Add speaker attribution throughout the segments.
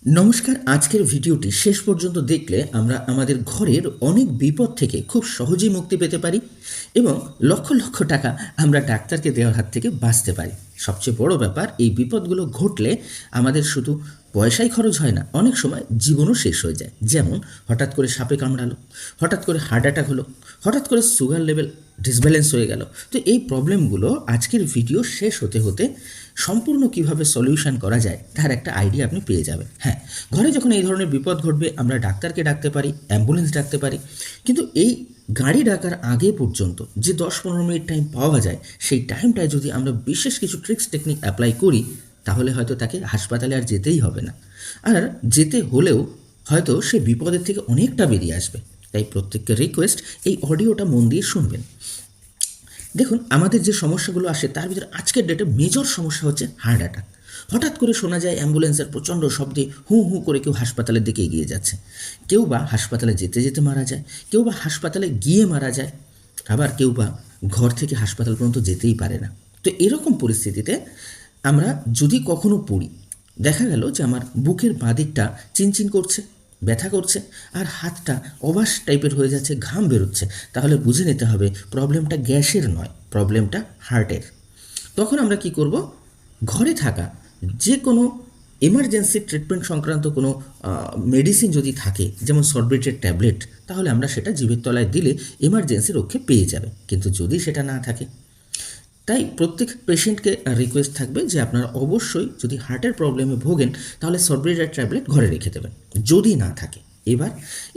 Speaker 1: নমস্কার। আজকের ভিডিওটি শেষ পর্যন্ত দেখলে আমরা আমাদের ঘরের অনেক বিপদ থেকে খুব সহজেই মুক্তি পেতে পারি এবং লক্ষ লক্ষ টাকা আমরা ডাক্তারকে দেওয়ার হাত থেকে বাঁচতে পারি। সবচেয়ে বড় ব্যাপার, এই বিপদগুলো ঘটলে আমাদের শুধু পয়সাই খরচ হয় না, অনেক সময় জীবনও শেষ হয়ে যায়। যেমন হঠাৎ করে সাপে কামড়ালো, হঠাৎ করে হার্ট অ্যাটাক হলো, হঠাৎ করে সুগার লেভেল ডিসব্যালেন্স হয়ে গেল। তো এই প্রবলেমগুলো আজকের ভিডিও শেষ হতে হতে সম্পূর্ণ কিভাবে সলিউশন করা যায় তার একটা আইডিয়া আপনি পেয়ে যাবেন। হ্যাঁ, ঘরে যখন এই ধরনের বিপদ ঘটবে আমরা ডাক্তারকে ডাকতে পারি, অ্যাম্বুলেন্স ডাকতে পারি, কিন্তু এই গাড়ি ডাকার আগে পর্যন্ত যে 10-15 মিনিট টাইম পাওয়া যায়, সেই টাইমটায় যদি আমরা বিশেষ কিছু ট্রিক্স টেকনিক অ্যাপ্লাই করি তাহলে হয়তো তাকে হাসপাতালে আর যেতেই হবে না, আর যেতে হলেও হয়তো সে বিপদের থেকে অনেকটা বেরিয়ে আসবে। তাই প্রত্যেককে রিকোয়েস্ট, এই অডিওটা মন দিয়ে শুনবেন। দেখুন, আমাদের যে সমস্যাগুলো আসে তার ভিতরে আজকের ডেটে মেজর সমস্যা হচ্ছে হার্ট অ্যাটাক। হঠাৎ করে শোনা যায় অ্যাম্বুলেন্সের প্রচণ্ড শব্দে হু হু করে কেউ হাসপাতালের দিকে এগিয়ে যাচ্ছে, কেউ বা হাসপাতালে যেতে যেতে মারা যায়, কেউ বা হাসপাতালে গিয়ে মারা যায়, আবার কেউ বা ঘর থেকে হাসপাতাল পর্যন্ত যেতেই পারে না। তো এরকম পরিস্থিতিতে আমরা যদি কখনো পড়ি, দেখা গেল যে আমার বুকের বাঁ দিকটা চিনচিন করছে, ব্যথা করছে, আর হাতটা অবাস টাইপের হয়ে যাচ্ছে, ঘাম বেরোচ্ছে, তাহলে বুঝে নিতে হবে প্রবলেমটা গ্যাসের নয়, প্রবলেমটা হার্টের। তখন আমরা কি করব? ঘরে থাকা যে কোনো এমার্জেন্সি ট্রিটমেন্ট সংক্রান্ত কোনো মেডিসিন যদি থাকে, যেমন সরবেটের ট্যাবলেট, তাহলে আমরা সেটা জিভের তলায় দিলে এমার্জেন্সি রক্ষে পেয়ে যাবে। কিন্তু যদি সেটা না থাকে, তাই প্রত্যেক পেশেন্টকে রিকোয়েস্ট থাকবে যে আপনারা অবশ্যই যদি হার্টের প্রবলেমে ভোগেন তাহলে সরবেটের ট্যাবলেট ঘরে রেখে দেবেন। যদি না থাকে,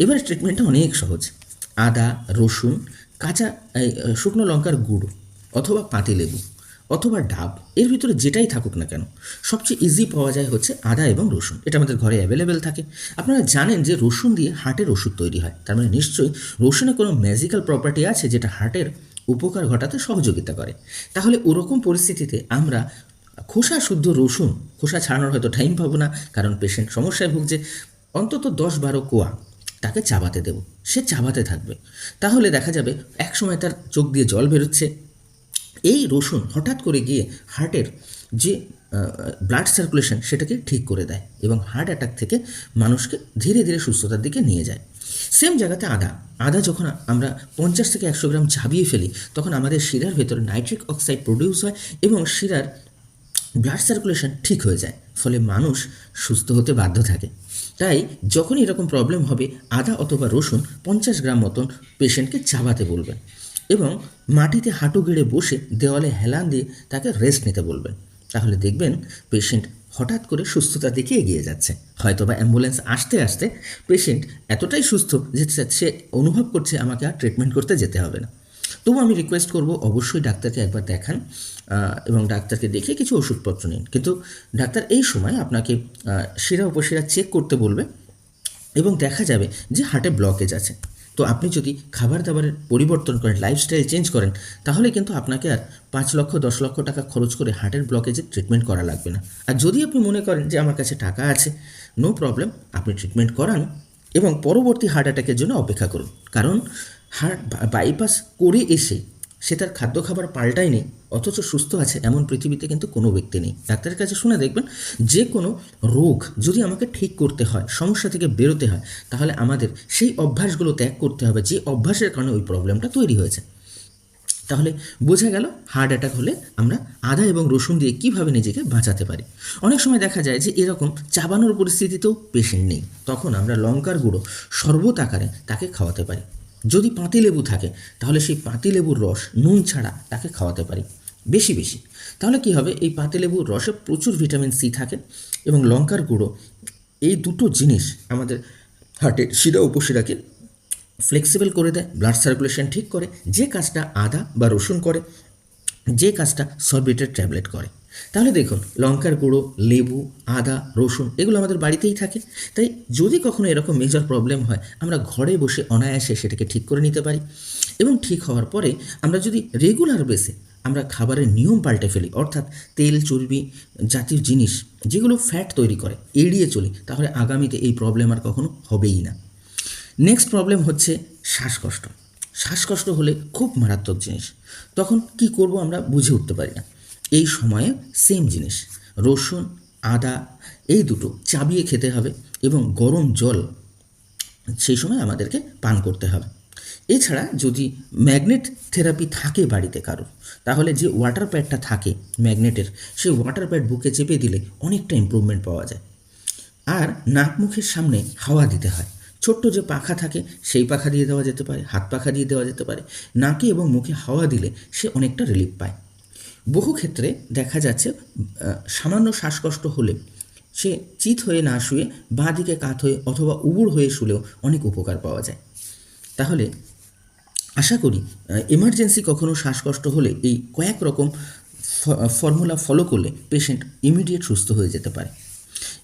Speaker 1: এবার ট্রিটমেন্টটা অনেক সহজ। আদা, রসুন, কাঁচা শুকনো লঙ্কার গুঁড়ো, অথবা পাতিলেবু, অথবা ডাব, এর ভিতরে যেটাই থাকুক না কেন, সবচেয়ে ইজি পাওয়া যায় হচ্ছে আদা এবং রসুন। এটা আমাদের ঘরে অ্যাভেলেবেল থাকে। আপনারা জানেন যে রসুন দিয়ে হার্টের ওষুধ তৈরি হয়, তার মানে নিশ্চয়ই রসুনে কোনো ম্যাজিক্যাল প্রপার্টি আছে যেটা হার্টের উপকার ঘটাতে সহযোগিতা করে। তাহলে ওরকম পরিস্থিতিতে আমরা খোসা শুদ্ধ রসুন, খোসা ছাড়ানোর হয়তো টাইম পাবো না কারণ পেশেন্ট সমস্যায় ভুগছে, অন্তত 10-12 কোয়া তাকে চাবাতে দেব, সে চাবাতে থাকবে। তাহলে দেখা যাবে একসময় তার চোখ দিয়ে জল বেরোচ্ছে। এই রসুন হঠাৎ করে গিয়ে হার্টের যে ব্লাড সার্কুলেশন সেটাকে ঠিক করে দেয় এবং হার্ট অ্যাটাক থেকে মানুষকে ধীরে ধীরে সুস্থতার দিকে নিয়ে যায়। সেম জায়গাতে আদা যখন আমরা 50 থেকে 100 গ্রাম চাবিয়ে ফেলি, তখন আমাদের শিরার ভেতরে নাইট্রিক অক্সাইড প্রডিউস হয় এবং শিরার ব্লাড সার্কুলেশন ঠিক হয়ে যায়, ফলে মানুষ সুস্থ হতে বাধ্য থাকে। তাই যখনই এরকম প্রবলেম হবে, আদা অথবা রসুন 50 গ্রাম মতন পেশেন্টকে চাবাতে বলবেন এবং মাটিতে হাঁটু গেড়ে বসে দেওয়ালে হেলান দিয়ে তাকে রেস্ট নিতে বলবেন। তাহলে দেখবেন পেশেন্ট হঠাৎ করে সুস্থতার দিকে এগিয়ে যাচ্ছে। হয়তোবা অ্যাম্বুলেন্স আসতে আসতে পেশেন্ট এতটাই সুস্থ যে সে অনুভব করছে আমাকে আর ট্রিটমেন্ট করতে যেতে হবে না। তবু আমি রিকোয়েস্ট করব, অবশ্যই ডাক্তারকে একবার দেখান এবং ডাক্তারকে দেখে কিছু ওষুধপত্র নিন। কিন্তু ডাক্তার এই সময় আপনাকে শিরা উপশিরা চেক করতে বলবে এবং দেখা যাবে যে হার্টে ব্লকেজ আছে। তো আপনি যদি খাবার দাবারের পরিবর্তন করেন, লাইফস্টাইল চেঞ্জ করেন, তাহলে কিন্তু আপনাকে আর 5 লক্ষ 10 লক্ষ টাকা খরচ করে হার্টের ব্লকেজের ট্রিটমেন্ট করা লাগবে না। আর যদি আপনি মনে করেন যে আমার কাছে টাকা আছে, নো প্রবলেম, আপনি ট্রিটমেন্ট করান এবং পরবর্তী হার্ট অ্যাটাকের জন্য অপেক্ষা করুন। কারণ হার্ট বাইপাস করে এসে সে তার খাদ্য খাবার পাল্টায় নেই অথচ সুস্থ আছে, এমন পৃথিবীতে কিন্তু কোনো ব্যক্তি নেই। ডাক্তারের কাছে শুনে দেখবেন, যে কোনো রোগ যদি আমাকে ঠিক করতে হয়, সমস্যা থেকে বেরোতে হয়, তাহলে আমাদের সেই অভ্যাসগুলো ত্যাগ করতে হবে যে অভ্যাসের কারণে ওই প্রবলেমটা তৈরি হয়েছে। তাহলে বোঝা গেল হার্ট অ্যাটাক হলে আমরা আদা এবং রসুন দিয়ে কীভাবে নিজেকে বাঁচাতে পারি। অনেক সময় দেখা যায় যে এরকম চাবানোর পরিস্থিতিতেও পেশেন্ট নেই, তখন আমরা লঙ্কার গুঁড়ো শরবত আকারে তাকে খাওয়াতে পারি। যদি পাতিলেবু থাকে তাহলে সেই পাতিলেবুর রস নুন ছাড়া তাকে খাওয়াতে পারি বেশি বেশি। তাহলে কি হবে, এই পাতিলেবুর রসে প্রচুর ভিটামিন সি থাকে এবং লঙ্কার গুঁড়ো, এই দুটো জিনিস আমাদের হার্টের শিরা উপশিরাকে ফ্লেক্সিবল করে দেয়, ব্লাড সার্কুলেশন ঠিক করে, যে কাজটা আদা বা রসুন করে, যে কাজটা সরবেটের ট্যাবলেট করে। তাহলে দেখুন, লঙ্কার গুঁড়ো, লেবু, আদা, রসুন এগুলো আমাদের বাড়িতেই থাকে। তাই যদি কখনো এরকম মেজর প্রবলেম হয়, আমরা ঘরে বসে অনায়াসে সেটাকে ঠিক করে নিতে পারি এবং ঠিক হওয়ার পরে আমরা যদি রেগুলার বেসে আমরা খাবারের নিয়ম পাল্টে ফেলি, অর্থাৎ তেল চর্বি জাতীয় জিনিস যেগুলো ফ্যাট তৈরি করে এড়িয়ে চলি, তাহলে আগামীতে এই প্রবলেম আর কখনো হবেই না। নেক্সট প্রবলেম হচ্ছে শ্বাসকষ্ট। শ্বাসকষ্ট হলে খুব মারাত্মক জিনিস, তখন কি করব আমরা বুঝে উঠতে পারি না। এই সময়ে সেম জিনিস, রসুন, আদা এই দুটো চাবিয়ে খেতে হবে এবং গরম জল সেই সময় আমাদেরকে পান করতে হবে। এছাড়া যদি ম্যাগনেট থেরাপি থাকে বাড়িতে কারো, তাহলে যে ওয়াটার প্যাডটা থাকে ম্যাগনেটের, সেই ওয়াটার প্যাড বুকে চেপে দিলে অনেকটা ইমপ্রুভমেন্ট পাওয়া যায়। আর নাক মুখের সামনে হাওয়া দিতে হয়। ছোট্ট যে পাখা থাকে সেই পাখা দিয়ে দেওয়া যেতে পারে, হাত পাখা দিয়ে দেওয়া যেতে পারে। নাকে এবং মুখে হাওয়া দিলে সে অনেকটা রিলিফ পায়। বহু ক্ষেত্রে দেখা যাচ্ছে সামান্য শ্বাসকষ্ট হলে সে চিত হয়ে না শুয়ে বাঁ দিকে কাত হয়ে অথবা উবুড় হয়ে শুলেও অনেক উপকার পাওয়া যায়। তাহলে আশা করি এমার্জেন্সি কখনো শ্বাসকষ্ট হলে এই কয়েক রকম ফর্মুলা ফলো করলে পেশেন্ট ইমিডিয়েট সুস্থ হয়ে যেতে পারে।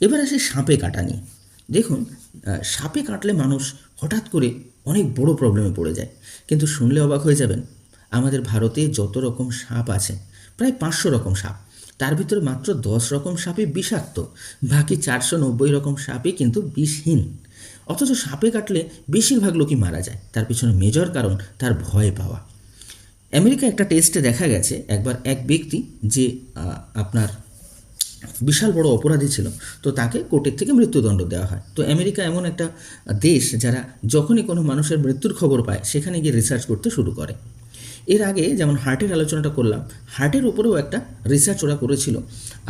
Speaker 1: এবার আসে সাপে কাটা নিয়ে। দেখুন, সাপে কাটলে মানুষ হঠাৎ করে অনেক বড় প্রবলেমে পড়ে যায়, কিন্তু শুনলে অবাক হয়ে যাবেন, আমাদের ভারতে যত রকম সাপ আছে প্রায় 500 রকম সাপ, তার ভিতরে মাত্র 10 রকম সাপই বিষাক্ত, বাকি 490 রকম সাপই কিন্তু বিষহীন। অথচ সাপে কাটলে বেশিরভাগ লোকই মারা যায়। তার পিছনে মেজর কারণ তার ভয় পাওয়া। আমেরিকা একটা টেস্টে দেখা গেছে, একবার এক ব্যক্তি যে আপনার বিশাল বড় অপরাধী ছিল, তো তাকে কোর্টের থেকে মৃত্যুদণ্ড দেওয়া হয়। তো আমেরিকা এমন একটা দেশ যারা যখনই কোনো মানুষের মৃত্যুর খবর পায় সেখানে গিয়ে রিসার্চ করতে শুরু করে। এর আগে যেমন হার্টের আলোচনাটা করলাম, হার্টের উপরেও একটা রিসার্চ ওরা করেছিল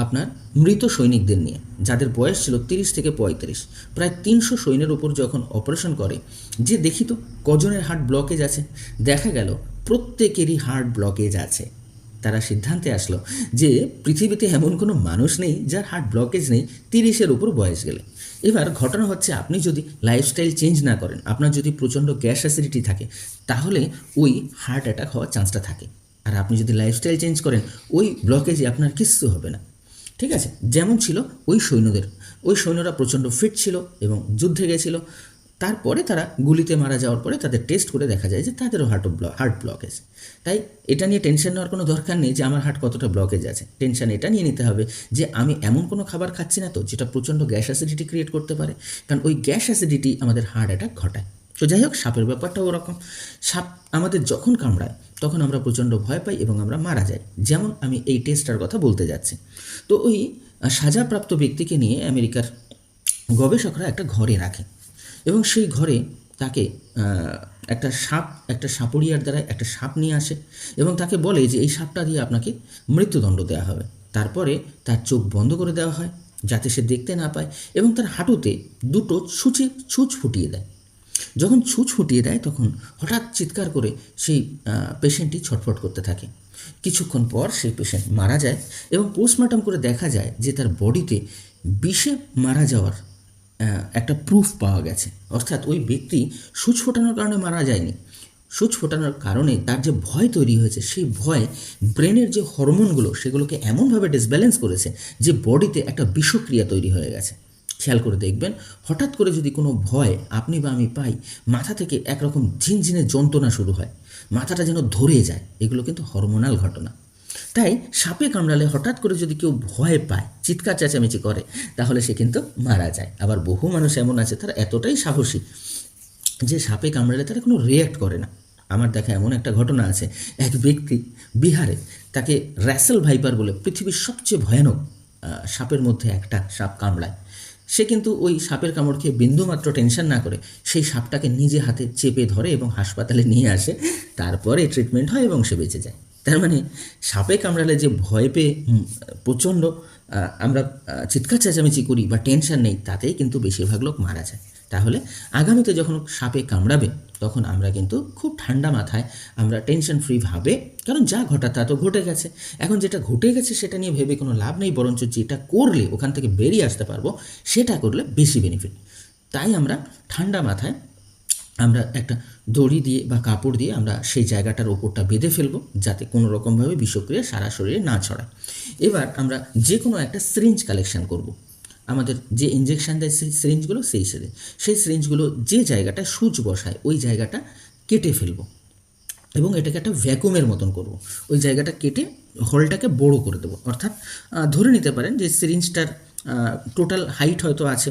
Speaker 1: আপনার মৃত সৈনিকদের নিয়ে, যাদের বয়স ছিল 30 থেকে 35। প্রায় 300 সৈন্যের উপর যখন অপারেশন করে, যে দেখি তো কজনের হার্ট ব্লকেজ আছে, দেখা গেল প্রত্যেকেরই হার্ট ব্লকেজ আছে। তারা সিদ্ধান্তে আসলো যে পৃথিবীতে এমন কোনো মানুষ নেই যার হার্ট ব্লকেজ নেই 30-এর উপর বয়স গেলে। এবার ঘটনা হচ্ছে, আপনি যদি লাইফস্টাইল চেঞ্জ না করেন, আপনার যদি প্রচণ্ড গ্যাস অ্যাসিডিটি থাকে, তাহলে ওই হার্ট অ্যাটাক হওয়ার চান্সটা থাকে। আর আপনি যদি লাইফস্টাইল চেঞ্জ করেন, ওই ব্লকেজে আপনার কিচ্ছু হবে না। ঠিক আছে, যেমন ছিল ওই সৈন্যদের, ওই সৈন্যরা প্রচণ্ড ফিট ছিল এবং যুদ্ধে গেছিল। তারপরে তারা গুলিতে মারা যাওয়ার পরে তাদের টেস্ট করে দেখা যায় যে তাদেরও হার্ট ব্লকেজ। তাই এটা নিয়ে টেনশন নেওয়ার কোনো দরকার নেই যে আমার হার্ট কতটা ব্লকেজ আছে। টেনশন এটা নিয়ে নিতে হবে যে আমি এমন কোনো খাবার খাচ্ছি না তো যেটা প্রচণ্ড গ্যাস অ্যাসিডিটি ক্রিয়েট করতে পারে, কারণ ওই গ্যাস অ্যাসিডিটি আমাদের হার্ট অ্যাটাক ঘটায়। তো যাই হোক, সাপের ব্যাপারটাও ওরকম। সাপ আমাদের যখন কামড়ায় তখন আমরা প্রচণ্ড ভয় পাই এবং আমরা মারা যাই। যেমন আমি এই টেস্টটার কথা বলতে যাচ্ছি। তো ওই সাজাপ্রাপ্ত ব্যক্তিকে নিয়ে আমেরিকার গবেষকরা একটা ঘরে রাখে এবং সেই ঘরে তাকে একটা সাপুড়িয়ার দ্বারা একটা সাপ নিয়ে আসে এবং তাকে বলে যে এই সাপটা দিয়ে আপনাকে মৃত্যুদণ্ড দেওয়া হবে। তারপরে তার চোখ বন্ধ করে দেওয়া হয় যাতে সে দেখতে না পায় এবং তার হাঁটুতে দুটো ছুঁচ ফুটিয়ে দেয়। যখন ছুঁচ ফুটিয়ে দেয় তখন হঠাৎ চিৎকার করে সেই পেশেন্টটি ছটফট করতে থাকে। কিছুক্ষণ পর সেই পেশেন্ট মারা যায় এবং পোস্টমর্টম করে দেখা যায় যে তার বডিতে বিষে মারা যাওয়ার একটা প্রুফ পাওয়া গেছে। অর্থাৎ ওই ব্যক্তি সূচ ফোটানোর কারণে মারা যায়নি, সূচ ফোটানোর কারণে তার যে ভয় তৈরি হয়েছে, সেই ভয় ব্রেনের যে হরমোনগুলো সেগুলোকে এমনভাবে ডিসব্যালেন্স করেছে যে বডিতে একটা বিষক্রিয়া তৈরি হয়ে গেছে। খেয়াল করে দেখবেন, হঠাৎ করে যদি কোনো ভয় আপনি বা আমি পাই, মাথা থেকে একরকম ঝিনঝিনে যন্ত্রণা শুরু হয়, মাথাটা যেন ধরে যায়। এগুলো কিন্তু হরমোনাল ঘটনা। তাই সাপে কামড়ালে হঠাৎ করে যদি কেউ ভয় পায়, চিৎকার চেঁচামেচি করে, তাহলে সে কিন্তু মারা যায়। আবার বহু মানুষ এমন আছে তারা এতটাই সাহসী যে সাপে কামড়ালে তারা কোনো রিয়্যাক্ট করে না। আমার দেখা এমন একটা ঘটনা আছে, এক ব্যক্তি বিহারে, তাকে র্যাসেল ভাইপার বলে পৃথিবীর সবচেয়ে ভয়ানক সাপের মধ্যে একটা সাপ কামড়ায়। সে কিন্তু ওই সাপের কামড় খেয়ে বিন্দুমাত্র টেনশন না করে সেই সাপটাকে নিজে হাতে চেপে ধরে এবং হাসপাতালে নিয়ে আসে। তারপরে ট্রিটমেন্ট হয় এবং সে বেঁচে যায়। তার মানে সাপে কামড়ালে যে ভয় পেয়ে প্রচণ্ড আমরা চিৎকার চেঁচামেচি করি বা টেনশন নেই, তাতেই কিন্তু বেশিরভাগ লোক মারা যায়। তাহলে আগামীতে যখন সাপে কামড়াবে তখন আমরা কিন্তু খুব ঠান্ডা মাথায়, আমরা টেনশন ফ্রি ভাবে, কারণ যা ঘটা তা তো ঘটে গেছে, এখন যেটা ঘটে গেছে সেটা নিয়ে ভেবে কোনো লাভ নেই, বরঞ্চ যেটা করলে ওখান থেকে বেরিয়ে আসতে পারবো সেটা করলে বেশি বেনিফিট। তাই আমরা ঠান্ডা মাথায় আমরা একটা দড়ি দিয়ে বা কাপড় দিয়ে আমরা সেই জায়গাটার ওপরটা বেঁধে ফেলবো যাতে কোনো রকমভাবে বিষক্রিয়া সারা শরীরে না ছড়ায়। এবার আমরা যে কোনো একটা সিরিঞ্জ কালেকশন করব। আমাদের যে ইঞ্জেকশন দেয় সেই সিরিঞ্জগুলো, সেই সিরিঞ্জগুলো যে জায়গাটা সুচ বসায় ওই জায়গাটা কেটে ফেলবো এবং এটাকে একটা ভ্যাকুমের মতন করব। ওই জায়গাটা কেটে হলটাকে বড় করে দেবো। অর্থাৎ ধরে নিতে পারেন যে সিরিঞ্জটার টোটাল হাইট হয়তো আছে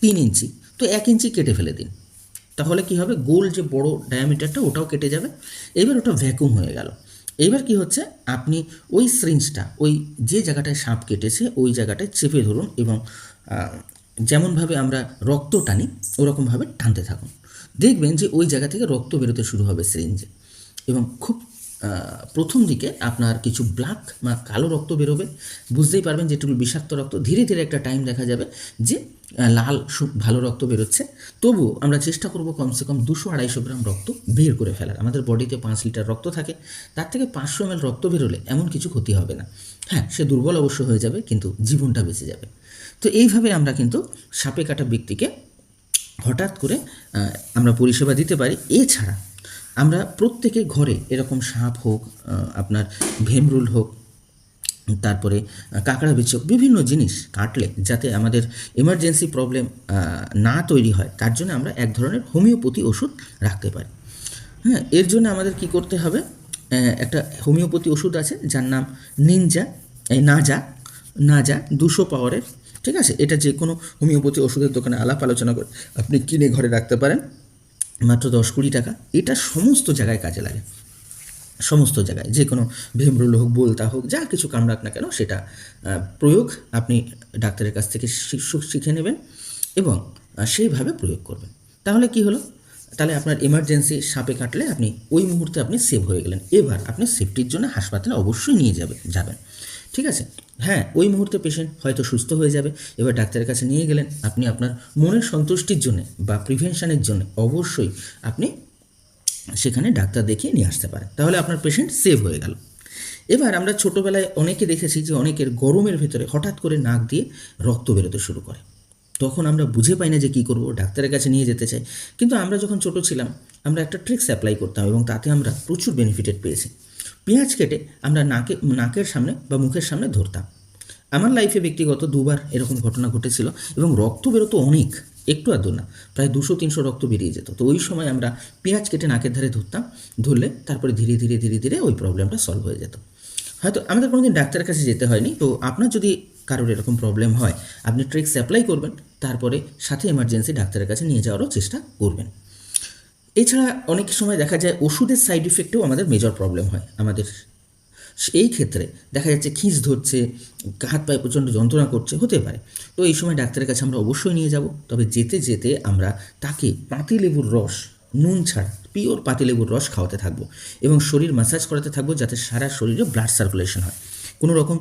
Speaker 1: 3 ইঞ্চি, তো 1 ইঞ্চি কেটে ফেলে দিন। তাহলে কি হবে, গোল যে বড় ডায়ামিটারটা ওটাও কেটে যাবে। এবার ওটা ভ্যাকুম হয়ে গেল। এইবার কি হচ্ছে, আপনি ওই সিরিঞ্জটা ওই যে জায়গাটায় সাপ কেটেছে ওই জায়গাটায় চেপে ধরুন এবং যেমনভাবে আমরা রক্ত টানি ওরকমভাবে টানতে থাকুন। দেখবেন যে ওই জায়গা থেকে রক্ত বেরোতে শুরু হবে সিরিঞ্জে, এবং খুব প্রথম দিকে আপনার কিছু ব্ল্যাক বা কালো রক্ত বেরোবে, বুঝতেই পারবেন যে একটু বিষাক্ত রক্ত। ধীরে ধীরে একটা টাইম দেখা যাবে যে লাল ভালো রক্ত বেরোচ্ছে। তবুও আমরা চেষ্টা করব কমসে কম 200-250 গ্রাম রক্ত বের করে ফেলার। আমাদের বডিতে 5 লিটার রক্ত থাকে, তার থেকে 500 ml রক্ত বেরোলে এমন কিছু ক্ষতি হবে না। হ্যাঁ, সে দুর্বল অবশ্য হয়ে যাবে, কিন্তু জীবনটা বেঁচে যাবে। তো এইভাবে আমরা কিন্তু সাপে কাটা ব্যক্তিকে হঠাৎ করে আমরা পরিষেবা দিতে পারি। এছাড়া আমরা প্রত্যেকে ঘরে এরকম সাপ হোক, আপনার ভেমরুল হোক, তারপরে কাঁকড়া বিচ্ছু, বিভিন্ন জিনিস কাটলে যাতে আমাদের এমার্জেন্সি প্রবলেম না তৈরি হয় তার জন্য আমরা এক ধরনের হোমিওপ্যাথি ওষুধ রাখতে পারি। হ্যাঁ, এর জন্য আমাদের কি করতে হবে, একটা হোমিওপ্যাথি ওষুধ আছে যার নাম নাজা 200 পাওয়ারের। ঠিক আছে, এটা যে কোনো হোমিওপ্যাথি ওষুধের দোকানে আলাপ আলোচনা করে আপনি কিনে ঘরে রাখতে পারেন, মাত্র 10-20 টাকা। এটা সমস্ত জায়গায় কাজে লাগে, সমস্ত জায়গায়, যে কোনো ভীমরুল হোক, বোলতা হোক, যা কিছু কামড়াক না কেন সেটা প্রয়োগ আপনি ডাক্তারের কাছ থেকে শিখে নেবেন এবং সেইভাবে প্রয়োগ করবেন। তাহলে কি হলো, তাহলে আপনার এমার্জেন্সি সাপে কাটলে আপনি ওই মুহূর্তে আপনি সেভ হয়ে গেলেন। এবার আপনি সেফটির জন্য হাসপাতালে অবশ্যই নিয়ে যাবেন। ঠিক আছে, হ্যাঁ, ওই মুহূর্তে পেশেন্ট হয়তো সুস্থ হয়ে যাবে। এবার ডাক্তারের কাছে নিয়ে গেলেন, আপনি আপনার মনের সন্তুষ্টির জন্য বা প্রিভেনশনের জন্য অবশ্যই আপনি সেখানে ডাক্তার দেখিয়ে নিয়ে আসতে পারেন, তাহলে আপনার পেশেন্ট সেভ হয়ে গেল। এবার আমরা ছোটোবেলায় অনেকে দেখেছি যে অনেকের গরমের ভেতরে হঠাৎ করে নাক দিয়ে রক্ত বেরোতে শুরু করে। তখন আমরা বুঝে পাই না যে কী করব, ডাক্তারের কাছে নিয়ে যেতে চাই। কিন্তু আমরা যখন ছোটো ছিলাম আমরা একটা ট্রিক্স অ্যাপ্লাই করতাম এবং তাতে আমরা প্রচুর বেনিফিটেড পেয়েছি। পেঁয়াজ কেটে আমরা নাকের সামনে বা মুখের সামনে ধরতাম। আমার লাইফে ব্যক্তিগত 2বার এরকম ঘটনা ঘটেছিল এবং রক্ত বেরোতো অনেক, একটু আধটু না, প্রায় 200-300 রক্ত বেরিয়ে যেত। তো ওই সময় আমরা পেঁয়াজ কেটে নাকের ধারে ধরলে তারপরে ধীরে ধীরে ধীরে ধীরে ওই প্রবলেমটা সলভ হয়ে যেত। হয়তো আমাদের কোনোদিন ডাক্তারের কাছে যেতে হয়নি। তো আপনার যদি কারোর এরকম প্রবলেম হয়, আপনি ট্রিক্স অ্যাপ্লাই করবেন, তারপরে সাথে এমার্জেন্সি ডাক্তারের কাছে নিয়ে যাওয়ারও চেষ্টা করবেন। এছাড়া অনেক সময় দেখা যায় ওষুধের সাইড ইফেক্টেও আমাদের মেজর প্রবলেম হয়। আমাদের এই ক্ষেত্রে দেখা যাচ্ছে খিঁচ ধরছে, হাত পায়ে প্রচণ্ড যন্ত্রণা করছে, হতে পারে। তো এই সময় ডাক্তারের কাছে আমরা অবশ্যই নিয়ে যাব। তবে যেতে যেতে আমরা তাকে পাতিলেবুর রস, নুন ছাড়া পিওর পাতিলেবুর রস খাওয়াতে থাকবো এবং শরীর ম্যাসাজ করাতে থাকবো যাতে সারা শরীরে ব্লাড সার্কুলেশন হয়। কোনো রকম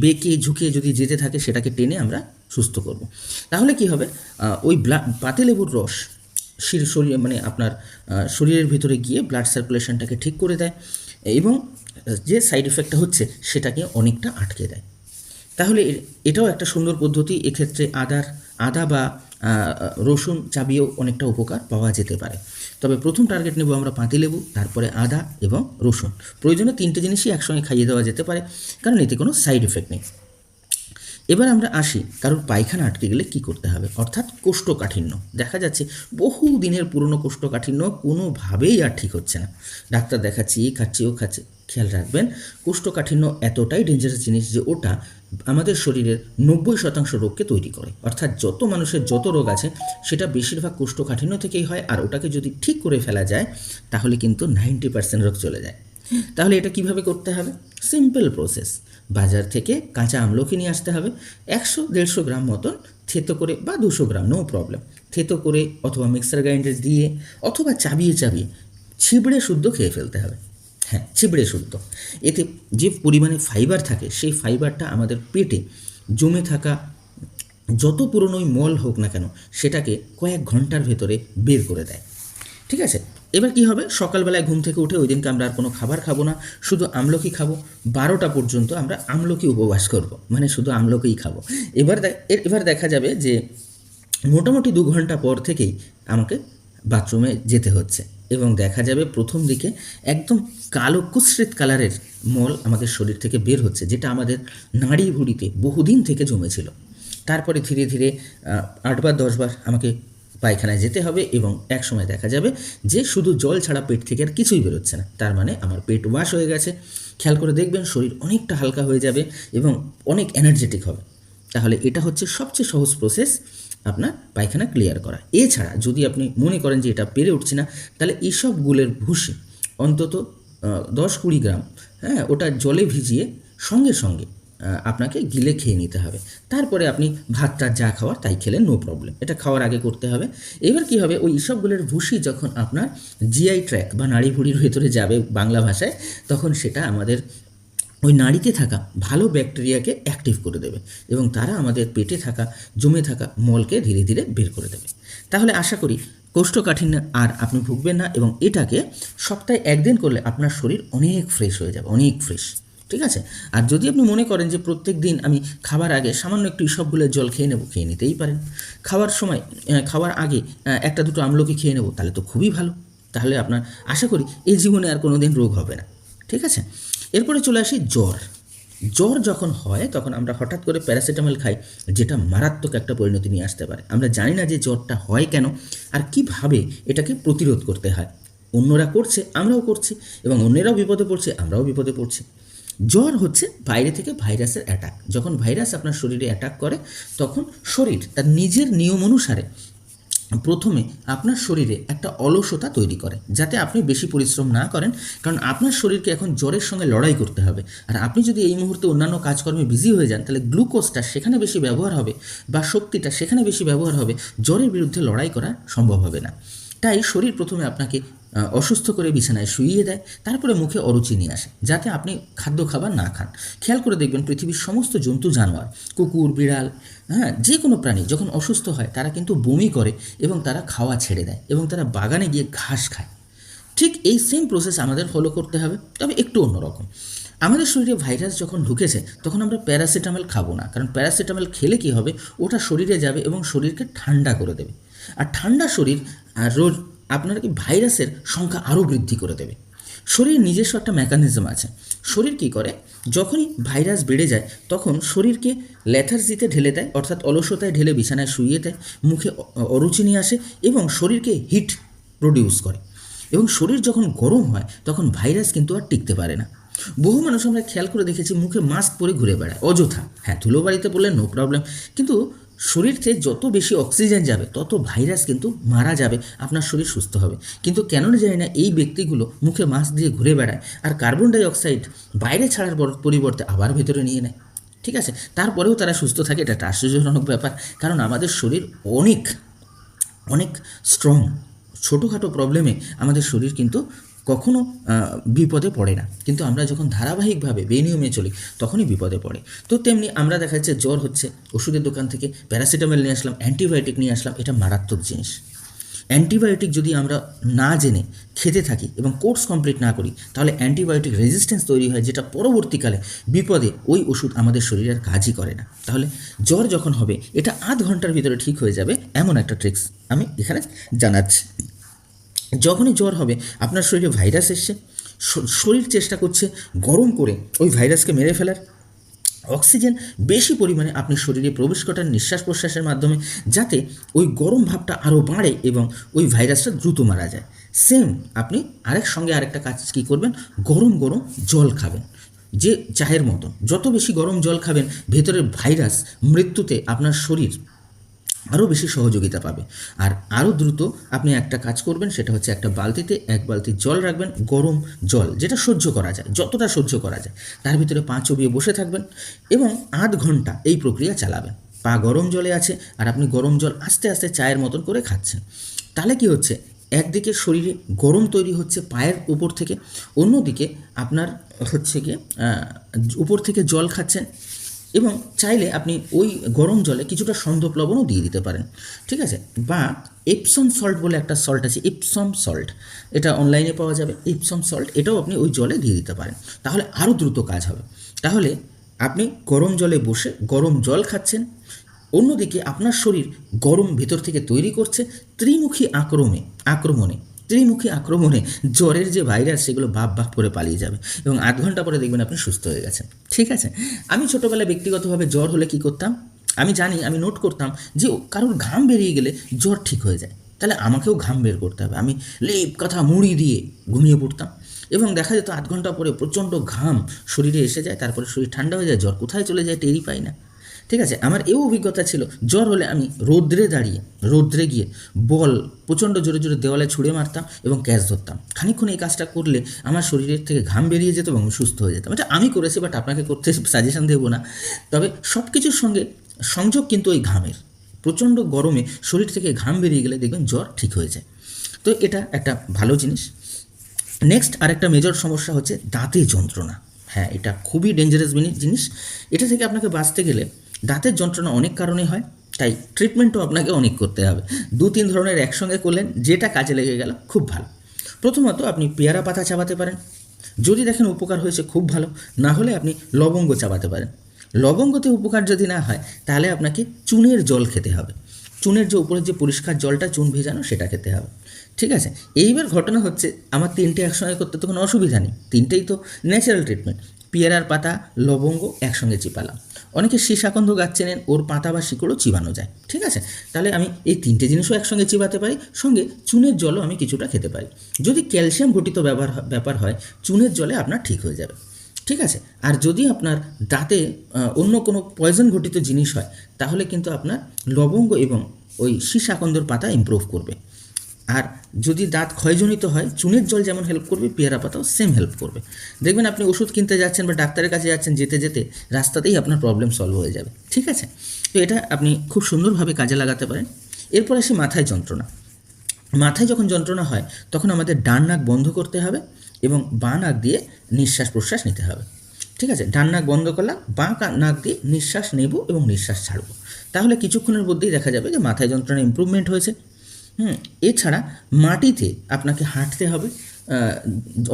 Speaker 1: বেঁকে ঝুঁকে যদি যেতে থাকে সেটাকে টেনে আমরা সুস্থ করব। তাহলে কি হবে, ওই পাতিলেবুর রস শরীরে মানে আপনার শরীরের ভিতরে গিয়ে ব্লাড সার্কুলেশনটাকে ঠিক করে দেয় এবং যে সাইড এফেক্টটা হচ্ছে সেটাকে অনেকটা আটকে দেয়। তাহলে এটাও একটা সুন্দর পদ্ধতি। এক্ষেত্রে আদা বা রসুন চাবিয়েও অনেকটা উপকার পাওয়া যেতে পারে। তবে প্রথম টার্গেট নেব আমরা পাতিলেবু, তারপরে আদা এবং রসুন। প্রয়োজনে 3টে জিনিসই একসঙ্গে খাইয়ে দেওয়া যেতে পারে, কারণ এতে কোনো সাইড এফেক্ট নেই। এবার আমরা আসি কারোর পায়খানা আটকে গেলে কি করতে হবে, অর্থাৎ কোষ্ঠকাঠিন্য। দেখা যাচ্ছে বহু দিনের পুরনো কোষ্ঠকাঠিন্য কোনোভাবেই আর ঠিক হচ্ছে না, ডাক্তার দেখাচ্ছি, খাচ্ছি, ও খাচ্ছে। খেয়াল রাখবেন, কোষ্ঠকাঠিন্য এতটাই ডেঞ্জারাস জিনিস যে ওটা আমাদের শরীরের 90% রোগকে তৈরি করে। অর্থাৎ যত মানুষের যত রোগ আছে সেটা বেশিরভাগ কোষ্ঠকাঠিন্য থেকেই হয়, আর ওটাকে যদি ঠিক করে ফেলা যায় তাহলে কিন্তু 90% রোগ চলে যায়। তাহলে এটা কিভাবে করতে হবে, সিম্পল প্রসেস। বাজার থেকে কাঁচা আমলকি নিয়ে আসতে হবে, 100-150 গ্রাম মতন থেতো করে, বা 200 গ্রাম, নো প্রবলেম, থেতো করে অথবা মিক্সার গ্রাইন্ডার দিয়ে অথবা চাবিয়ে ছিবড়ে শুদ্ধ খেয়ে ফেলতে হবে। হ্যাঁ, ছিবড়ে শুদ্ধ। এতে যে পরিমাণে ফাইবার থাকে সেই ফাইবারটা আমাদের পেটে জমে থাকা যত পুরনোই মল হোক না কেন সেটাকে কয়েক ঘন্টার ভেতরে বের করে দেয়। ঠিক আছে, এবার কি হবে, সকালবেলায় ঘুম থেকে উঠে ওই দিনকে আমরা আর কোনো খাবার খাবো না, শুধু আমলকি খাবো। 12টা পর্যন্ত আমরা আমলকি উপবাস করব, মানে শুধু আমলকিই খাবো। এবার দেখা যাবে যে মোটামুটি 2 ঘন্টা পর থেকেই আমাকে বাথরুমে যেতে হচ্ছে এবং দেখা যাবে প্রথম দিকে একদম কালো কুৎসিত কালারের মল আমাদের শরীর থেকে বের হচ্ছে, যেটা আমাদের নাড়ি ভুঁড়িতে বহুদিন থেকে জমেছিল। তারপরে ধীরে ধীরে 8বার 10বার আমাকে পায়খানায় যেতে হবে এবং এক সময় দেখা যাবে যে শুধু জল ছাড়া পেট থেকে আর কিছুই বেরোচ্ছে না, তার মানে আমার পেট ওয়াশ হয়ে গেছে। খেয়াল করে দেখবেন শরীর অনেকটা হালকা হয়ে যাবে এবং অনেক এনার্জেটিক হবে। তাহলে এটা হচ্ছে সবচেয়ে সহজ প্রসেস আপনার পায়খানা ক্লিয়ার করা। এছাড়া যদি আপনি মনে করেন যে এটা পেরে উঠছে না, তাহলে এইসব গুলের ভুসি অন্তত 10-20 গ্রাম হ্যাঁ, ওটা জলে ভিজিয়ে সঙ্গে সঙ্গে আপনাকে গিলে খেয়ে নিতে হবে। তারপরে আপনি ভাতটা যা খাওয়ার তাই খেলেন, নো প্রবলেম। এটা খাওয়ার আগে করতে হবে। এবার কী হবে, ওই ইসবগুলের ভুসি যখন আপনার জিআই ট্র্যাক বা নাড়িভুড়ির ভেতরে যাবে বাংলা ভাষায়, তখন সেটা আমাদের ওই নাড়িতে থাকা ভালো ব্যাকটেরিয়াকে অ্যাক্টিভ করে দেবে এবং তারা আমাদের পেটে থাকা জমে থাকা মলকে ধীরে ধীরে বের করে দেবে। তাহলে আশা করি কোষ্ঠকাঠিন্য আর আপনি ভুগবেন না, এবং এটাকে সপ্তাহে একদিন করলে আপনার শরীর অনেক ফ্রেশ হয়ে যাবে, অনেক ফ্রেশ। ঠিক আছে? আর যদি আপনি মনে করেন যে প্রত্যেক দিন আমি খাবার আগে সামান্য একটু ইসবগুলের জল খেয়ে নেব, খেয়ে নিতেই পারেন। খাওয়ার সময় খাওয়ার আগে একটা দুটো আমলকি খেয়ে নেব, তাহলে তো খুবই ভালো। তাহলে আপনার আশা করি এই জীবনে আর কোনো দিন রোগ হবে না। ঠিক আছে? এরপরে চলে আসি জ্বর। জ্বর যখন হয় তখন আমরা হঠাৎ করে প্যারাসিটামল খাই, যেটা মারাত্মক একটা পরিণতি নিয়ে আসতে পারে। আমরা জানি না যে জ্বরটা হয় কেন আর কীভাবে এটাকে প্রতিরোধ করতে হয়। অন্যরা করছে, আমরাও করছি, এবং অন্যেরাও বিপদে পড়ছে, আমরাও বিপদে পড়ছি। জ্বর হচ্ছে বাইরে থেকে ভাইরাসের অ্যাটাক। যখন ভাইরাস আপনার শরীরে অ্যাটাক করে তখন শরীর তার নিজের নিয়ম অনুসারে প্রথমে আপনার শরীরে একটা অলসতা তৈরি করে, যাতে আপনি বেশি পরিশ্রম না করেন, কারণ আপনার শরীরকে এখন জ্বরের সঙ্গে লড়াই করতে হবে। আর আপনি যদি এই মুহূর্তে অন্যান্য কাজকর্মে বিজি হয়ে যান, তাহলে গ্লুকোজটা সেখানে বেশি ব্যবহার হবে বা শক্তিটা সেখানে বেশি ব্যবহার হবে, জ্বরের বিরুদ্ধে লড়াই করা সম্ভব হবে না। তাই শরীর প্রথমে আপনাকে অসুস্থ করে বিছানায় শুইয়ে দেয়, তারপরে মুখে অরুচি নিয়ে আসে, যাতে আপনি খাদ্য খাবার না খান। খেয়াল করে দেখবেন পৃথিবীর সমস্ত জন্তু জানোয়ার, কুকুর, বিড়াল, হ্যাঁ, যে কোনো প্রাণী যখন অসুস্থ হয় তারা কিন্তু বমি করে এবং তারা খাওয়া ছেড়ে দেয় এবং তারা বাগানে গিয়ে ঘাস খায়। ঠিক এই সেম প্রসেস আমাদের ফলো করতে হবে, তবে একটু অন্যরকম। আমাদের শরীরে ভাইরাস যখন ঢুকেছে তখন আমরা প্যারাসিটামল খাবো না, কারণ প্যারাসিটামল খেলে কী হবে, ওটা শরীরে যাবে এবং শরীরকে ঠান্ডা করে দেবে। আর ঠান্ডা শরীর রোজ আপনার কি ভাইরাসের সংখ্যা আরও বৃদ্ধি করে দেবে। শরীরের নিজস্ব একটা মেকানিজম আছে। শরীর কী করে, যখনই ভাইরাস বেড়ে যায় তখন শরীরকে ল্যাথার্জিতে ঢেলে দেয়, অর্থাৎ অলসতায় ঢেলে বিছানায় শুইয়ে দেয়, মুখে অরুচি নিয়ে আসে এবং শরীরকে হিট প্রডিউস করে। এবং শরীর যখন গরম হয় তখন ভাইরাস কিন্তু আর টিকতে পারে না। বহু মানুষ আমরা খেয়াল করে দেখেছি মুখে মাস্ক পরে ঘুরে বেড়ায় অযথা। হ্যাঁ, ধুলোবাড়িতে পড়লে নো প্রবলেম, কিন্তু শরীরতে যত বেশি অক্সিজেন যাবে তত ভাইরাস কিন্তু মারা যাবে, আপনার শরীর সুস্থ হবে। কিন্তু কেন জানি না এই ব্যক্তিগুলো মুখে মাস্ক দিয়ে ঘুরে বেড়ায় আর কার্বন ডাই অক্সাইড বাইরে ছাড়ার পরিবর্তে আবার ভেতরে নিয়ে নেয়। ঠিক আছে? তারপরেও তারা সুস্থ থাকে। এটা একটা আশ্চর্যজনক ব্যাপার, কারণ আমাদের শরীর অনেক অনেক স্ট্রং। ছোটোখাটো প্রবলেমে আমাদের শরীর কিন্তু কখনো বিপদে পড়ে না, কিন্তু আমরা যখন ধারাবাহিকভাবে বেনিয়মে চলি তখনই বিপদে পড়ে। তো তেমনি আমরা দেখা যাচ্ছে জ্বর হচ্ছে, ওষুধের দোকান থেকে প্যারাসিটামল নিয়ে আসলাম, অ্যান্টিবায়োটিক নিয়ে আসলাম, এটা মারাত্মক জিনিস। অ্যান্টিবায়োটিক যদি আমরা না জেনে খেতে থাকি এবং কোর্স কমপ্লিট না করি, তাহলে অ্যান্টিবায়োটিক রেজিস্ট্যান্স তৈরি হয়, যেটা পরবর্তীকালে বিপদে ওই ওষুধ আমাদের শরীরের কাজই করে না। তাহলে জ্বর যখন হবে এটা আধ ঘন্টার ভিতরে ঠিক হয়ে যাবে, এমন একটা ট্রিক্স আমি এখানে জানাচ্ছি। যখনই জ্বর হবে আপনার শরীরে ভাইরাস এসছে, শরীর চেষ্টা করছে গরম করে ওই ভাইরাসকে মেরে ফেলার, অক্সিজেন বেশি পরিমাণে আপনি শরীরে প্রবেশ করান নিঃশ্বাস প্রশ্বাসের মাধ্যমে, যাতে ওই গরম ভাবটা আরও বাড়ে এবং ওই ভাইরাসটা দ্রুত মারা যায়। সেম আপনি সঙ্গে আরেকটা কাজ কী করবেন, গরম গরম জল খাবেন, যে চায়ের মতন। যত বেশি গরম জল খাবেন, ভেতরের ভাইরাস মৃত্যুতে আপনার শরীর আরও বেশি সহযোগিতা পাবে। আর আরও দ্রুত আপনি একটা কাজ করবেন, সেটা হচ্ছে একটা বালতিতে 1 বালতি জল রাখবেন, গরম জল, যেটা সহ্য করা যায়, যতটা সহ্য করা যায়, তার ভিতরে পা চুবিয়ে বসে থাকবেন এবং আধ ঘন্টা এই প্রক্রিয়া চালাবেন। পা গরম জলে আছে আর আপনি গরম জল আস্তে আস্তে চায়ের মতন করে খাচ্ছেন। তাহলে কি হচ্ছে, একদিকে শরীরে গরম তৈরি হচ্ছে পায়ের উপর থেকে, অন্যদিকে আপনার হচ্ছে গিয়ে উপর থেকে জল খাচ্ছেন, এবং চাইলে আপনি ওই গরম জলে কিছুটা সন্দক লবণও দিয়ে দিতে পারেন। ঠিক আছে? বা এপসম সল্ট বলে একটা সল্ট আছে, এপসম সল্ট, এটা অনলাইনে পাওয়া যাবে। এপসম সল্ট এটাও আপনি ওই জলে দিয়ে দিতে পারেন, তাহলে আরও দ্রুত কাজ হবে। তাহলে আপনি গরম জলে বসে গরম জল খাচ্ছেন, অন্যদিকে আপনার শরীর গরম ভেতর থেকে তৈরি করছে, ত্রিমুখী আক্রমণে জ্বরের যে ভাইরাস সেগুলো বাপ করে পালিয়ে যাবে এবং আধ ঘন্টা পরে দেখবেন আপনি সুস্থ হয়ে গেছেন। ঠিক আছে? আমি ছোটোবেলায় ব্যক্তিগতভাবে জ্বর হলে কি করতাম, আমি জানি, আমি নোট করতাম যে কারোর ঘাম বেরিয়ে গেলে জ্বর ঠিক হয়ে যায়, তাহলে আমাকেও ঘাম বের করতে হবে। আমি লেপ কাঁথা মুড়ি দিয়ে ঘুমিয়ে পড়তাম এবং দেখা যেত আধ ঘন্টা পরে প্রচণ্ড ঘাম শরীরে এসে যায়, তারপরে শরীর ঠান্ডা হয়ে যায়, জ্বর কোথায় চলে যায় টেরই পাই না। ঠিক আছে, আমার এও অভিজ্ঞতা ছিল, জ্বর হলে আমি রৌদ্রে গিয়ে বল প্রচণ্ড জোরে জোরে দেওয়ালে ছুঁড়ে মারতাম এবং ক্যাচ ধরতাম। খানিকক্ষণ এই কাজটা করলে আমার শরীরের থেকে ঘাম বেরিয়ে যেত এবং আমি সুস্থ হয়ে যেতাম। এটা আমি করেছি, বাট আপনাকে করতে সাজেশন দেবো না। তবে সব কিছুর সঙ্গে সংযোগ কিন্তু ওই ঘামের, প্রচণ্ড গরমে শরীর থেকে ঘাম বেরিয়ে গেলে দেখবেন জ্বর ঠিক হয়ে যায়। তো এটা একটা ভালো জিনিস। নেক্সট আরেকটা মেজর সমস্যা হচ্ছে দাঁতের যন্ত্রণা। হ্যাঁ, এটা খুবই ডেঞ্জারাস জিনিস। এটা থেকে আপনাকে বাঁচতে গেলে দাঁতের যন্ত্রণা অনেক কারণে হয়, তাই ট্রিটমেন্টও আপনাকে অনেক করতে হবে। 2-3 ধরনের একসঙ্গে করলেন, যেটা কাজে লেগে গেল খুব ভালো। প্রথমত আপনি পেয়ারা পাতা চাবাতে পারেন, যদি দেখেন উপকার হয়েছে খুব ভালো, না হলে আপনি লবঙ্গ চাবাতে পারেন। লবঙ্গতে উপকার যদি না হয় তাহলে আপনাকে চুনের জল খেতে হবে। চুনের যে উপরের যে পরিষ্কার জলটা চুন ভেজানো, সেটা খেতে হবে। ঠিক আছে, এইবার ঘটনা হচ্ছে আমার 3টে একসঙ্গে করতে তো কোনো অসুবিধা নেই, 3টেই তো ন্যাচারাল ট্রিটমেন্ট। পেয়ারার পাতা, লবঙ্গ একসঙ্গে চিপালাম। অনেকে সীসাকন্ধ গাছ চেনেন, ওর পাতা বা শিকড়ও চিবানো যায়। ঠিক আছে, তাহলে আমি এই 3টে জিনিসও একসঙ্গে চিবাতে পারি, সঙ্গে চুনের জলও আমি কিছুটা খেতে পারি। যদি ক্যালসিয়াম ঘটিত ব্যাপার হয়, চুনের জলে আপনার ঠিক হয়ে যাবে। ঠিক আছে, আর যদি আপনার দাঁতে অন্য কোনো পয়জন ঘটিত জিনিস হয়, তাহলে কিন্তু আপনার লবঙ্গ এবং ওই সীসাকন্দর পাতা ইমপ্রুভ করবে। আর যদি দাঁত ক্ষয়জনিত হয়, চুনের জল যেমন হেল্প করবে, পেয়ারা পাতাও সেম হেল্প করবে। দেখবেন আপনি ওষুধ কিনতে যাচ্ছেন বা ডাক্তারের কাছে যাচ্ছেন, যেতে যেতে রাস্তাতেই আপনার প্রবলেম সলভ হয়ে যাবে। ঠিক আছে, তো এটা আপনি খুব সুন্দরভাবে কাজে লাগাতে পারেন। এরপর আসি মাথায় যন্ত্রণা। মাথায় যখন যন্ত্রণা হয়, তখন আমাদের ডান নাক বন্ধ করতে হবে এবং বাঁ নাক দিয়ে নিঃশ্বাস প্রশ্বাস নিতে হবে। ঠিক আছে, ডান নাক বন্ধ করলাম, বাঁ নাক দিয়ে নিঃশ্বাস নেব এবং নিঃশ্বাস ছাড়ব। তাহলে কিছুক্ষণের মধ্যেই দেখা যাবে যে মাথায় যন্ত্রণা ইমপ্রুভমেন্ট হয়েছে। এছাড়া মাটিতে আপনাকে হাঁটতে হবে,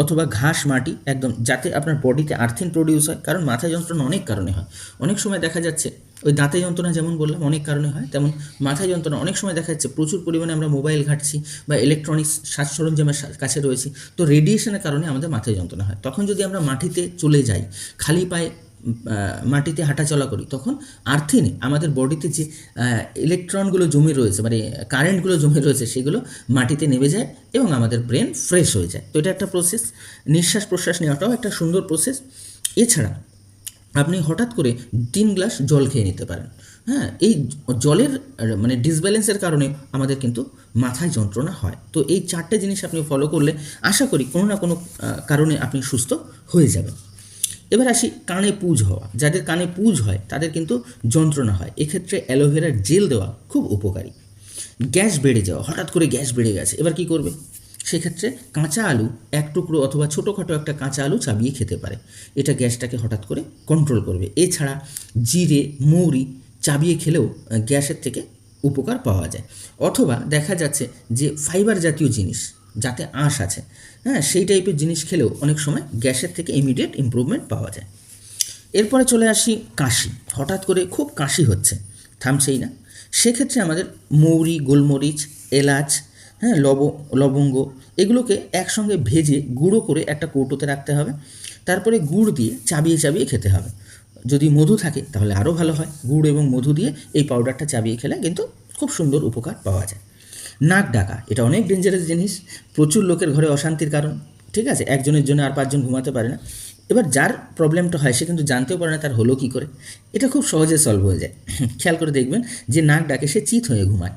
Speaker 1: অথবা ঘাস মাটি একদম, যাতে আপনার বডিতে আর্থিন প্রডিউস হয়। কারণ মাথায় যন্ত্রণা অনেক কারণে হয়। অনেক সময় দেখা যাচ্ছে ওই দাঁতে যন্ত্রণা যেমন বললাম অনেক কারণে হয়, তেমন মাথায় যন্ত্রণা অনেক সময় দেখা যাচ্ছে প্রচুর পরিমাণে আমরা মোবাইল ঘাঁটছি বা ইলেকট্রনিক্স সাজ সরঞ্জামের কাছে রয়েছি, তো রেডিয়েশনের কারণে আমাদের মাথায় যন্ত্রণা হয়। তখন যদি আমরা মাটিতে চলে যাই, খালি পায়ে মাটিতে হাঁটাচলা করি, তখন আর্থিনে আমাদের বডিতে যে ইলেকট্রনগুলো জমে রয়েছে, মানে কারেন্টগুলো জমে রয়েছে, সেগুলো মাটিতে নেমে যায় এবং আমাদের ব্রেন ফ্রেশ হয়ে যায়। তো এটা একটা প্রসেস। নিঃশ্বাস প্রশ্বাস নেওয়াটাও একটা সুন্দর প্রসেস। এছাড়া আপনি হঠাৎ করে 3 গ্লাস জল খেয়ে নিতে পারেন। হ্যাঁ, এই জলের মানে ডিসব্যালেন্সের কারণে আমাদের কিন্তু মাথায় যন্ত্রণা হয়। তো এই 4টে জিনিস আপনি ফলো করলে আশা করি কোনো না কোনো কারণে আপনি সুস্থ হয়ে যাবেন। এবার আসি কানে পুজ হওয়া। যাদের কানে পুজ হয় তাদের কিন্তু যন্ত্রণা হয়, এক্ষেত্রে অ্যালোভেরার জেল দেওয়া খুব উপকারী। গ্যাস বেড়ে যাওয়া, হঠাৎ করে গ্যাস বেড়ে গেছে, এবার কি করবে? সেক্ষেত্রে কাঁচা আলু 1 টুকরো অথবা ছোটোখাটো একটা কাঁচা আলু চাবিয়ে খেতে পারে, এটা গ্যাসটাকে হঠাৎ করে কন্ট্রোল করবে। এছাড়া জিরে, মৌরি চাবিয়ে খেলেও গ্যাসের থেকে উপকার পাওয়া যায়। অথবা দেখা যাচ্ছে যে ফাইবার জাতীয় জিনিস যাতে আঁশ আছে, হ্যাঁ, সেই টাইপের জিনিস খেলেও অনেক সময় গ্যাসের থেকে ইমিডিয়েট ইমপ্রুভমেন্ট পাওয়া যায়। এরপরে চলে আসি কাশি। হঠাৎ করে খুব কাশি হচ্ছে, থামছেই না, সেক্ষেত্রে আমাদের মৌরি, গোলমরিচ, এলাচ, হ্যাঁ, লবঙ্গ এগুলোকে একসঙ্গে ভেজে গুঁড়ো করে একটা কৌটোতে রাখতে হবে। তারপরে গুড় দিয়ে চাবিয়ে চাবিয়ে খেতে হবে। যদি মধু থাকে তাহলে আরও ভালো হয়। গুড় এবং মধু দিয়ে এই পাউডারটা চাবিয়ে খেলে কিন্তু খুব সুন্দর উপকার পাওয়া যায়। নাক ডাকা, এটা অনেক ডেঞ্জারাস জিনিস, প্রচুর লোকের ঘরে অশান্তির কারণ। ঠিক আছে, একজনের জন্য আর 5 জন ঘুমাতে পারে না। এবার যার প্রবলেমটা হয় সে কিন্তু জানতেও পারে না তার হলো কী করে। এটা খুব সহজে সলভ হয়ে যায়। খেয়াল করে দেখবেন যে নাক ডাকে সে চিত হয়ে ঘুমায়।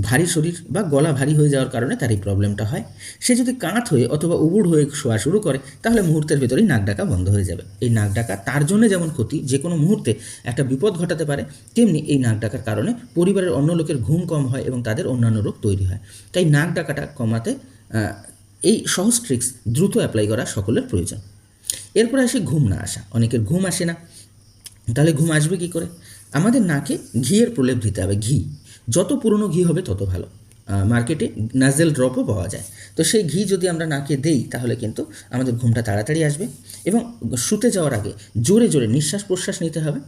Speaker 1: ভারী শরীর বা গলা ভারী হয়ে যাওয়ার কারণে তার এই প্রবলেমটা হয়। সে যদি কাঁত হয়ে অথবা উবুড় হয়ে শোয়া শুরু করে, তাহলে মুহূর্তের ভেতরেই নাক ডাকা বন্ধ হয়ে যাবে। এই নাক ডাকা তার জন্য যেমন ক্ষতি, যে কোনো মুহূর্তে একটা বিপদ ঘটাতে পারে, তেমনি এই নাক ডাকার কারণে পরিবারের অন্য লোকের ঘুম কম হয় এবং তাদের অন্যান্য রোগ তৈরি হয়। তাই নাক ডাকাটা কমাতে এই সহজ ট্রিক্স দ্রুত অ্যাপ্লাই করা সকলের প্রয়োজন। এরপরে আসে ঘুম না আসা। অনেকের ঘুম আসে না, তাহলে ঘুম আসবে কী করে? আমাদের নাকে ঘিয়ের প্রলেপ দিতে হবে। ঘি, যত পুরনো ঘি হবে তত ভালো। মার্কেটে নাজেল ড্রপও পাওয়া যায়। তো সেই ঘি যদি আমরা নাকে দেই তাহলে কিন্তু আমাদের ঘুমটা তাড়াতাড়ি আসবে। এবং শুতে যাওয়ার আগে জোরে জোরে নিঃশ্বাস প্রশ্বাস নিতে হবে।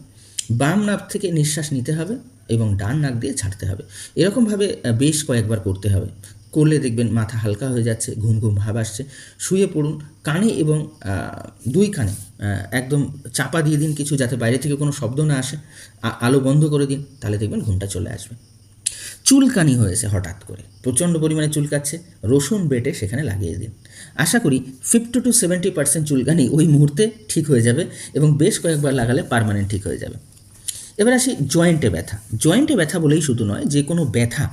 Speaker 1: বাম নাক থেকে নিঃশ্বাস নিতে হবে এবং ডান নাক দিয়ে ছাড়তে হবে। এরকমভাবে বেশ কয়েকবার করতে হবে। করলে দেখবেন মাথা হালকা হয়ে যাচ্ছে, ঘুম ঘুম ভাব আসছে। শুয়ে পড়ুন, কানে এবং 2 কানে একদম চাপা দিয়ে দিন কিছু, যাতে বাইরে থেকে কোনো শব্দ না আসে। আলো বন্ধ করে দিন, তাহলে দেখবেন ঘুমটা চলে আসবে। চুলকানি হয়েছে হঠাৎ করে, প্রচণ্ড পরিমাণে চুলকাচ্ছে, রসুন বেটে সেখানে লাগিয়ে দিন। আশা করি 50 to 70% চুলকানি ওই মুহূর্তে ঠিক হয়ে যাবে এবং বেশ কয়েকবার লাগালে পার্মানেন্ট ঠিক হয়ে যাবে। এবার আসি জয়েন্টে ব্যথা। জয়েন্টে ব্যথা বলেই শুধু নয়, যে কোনো ব্যথা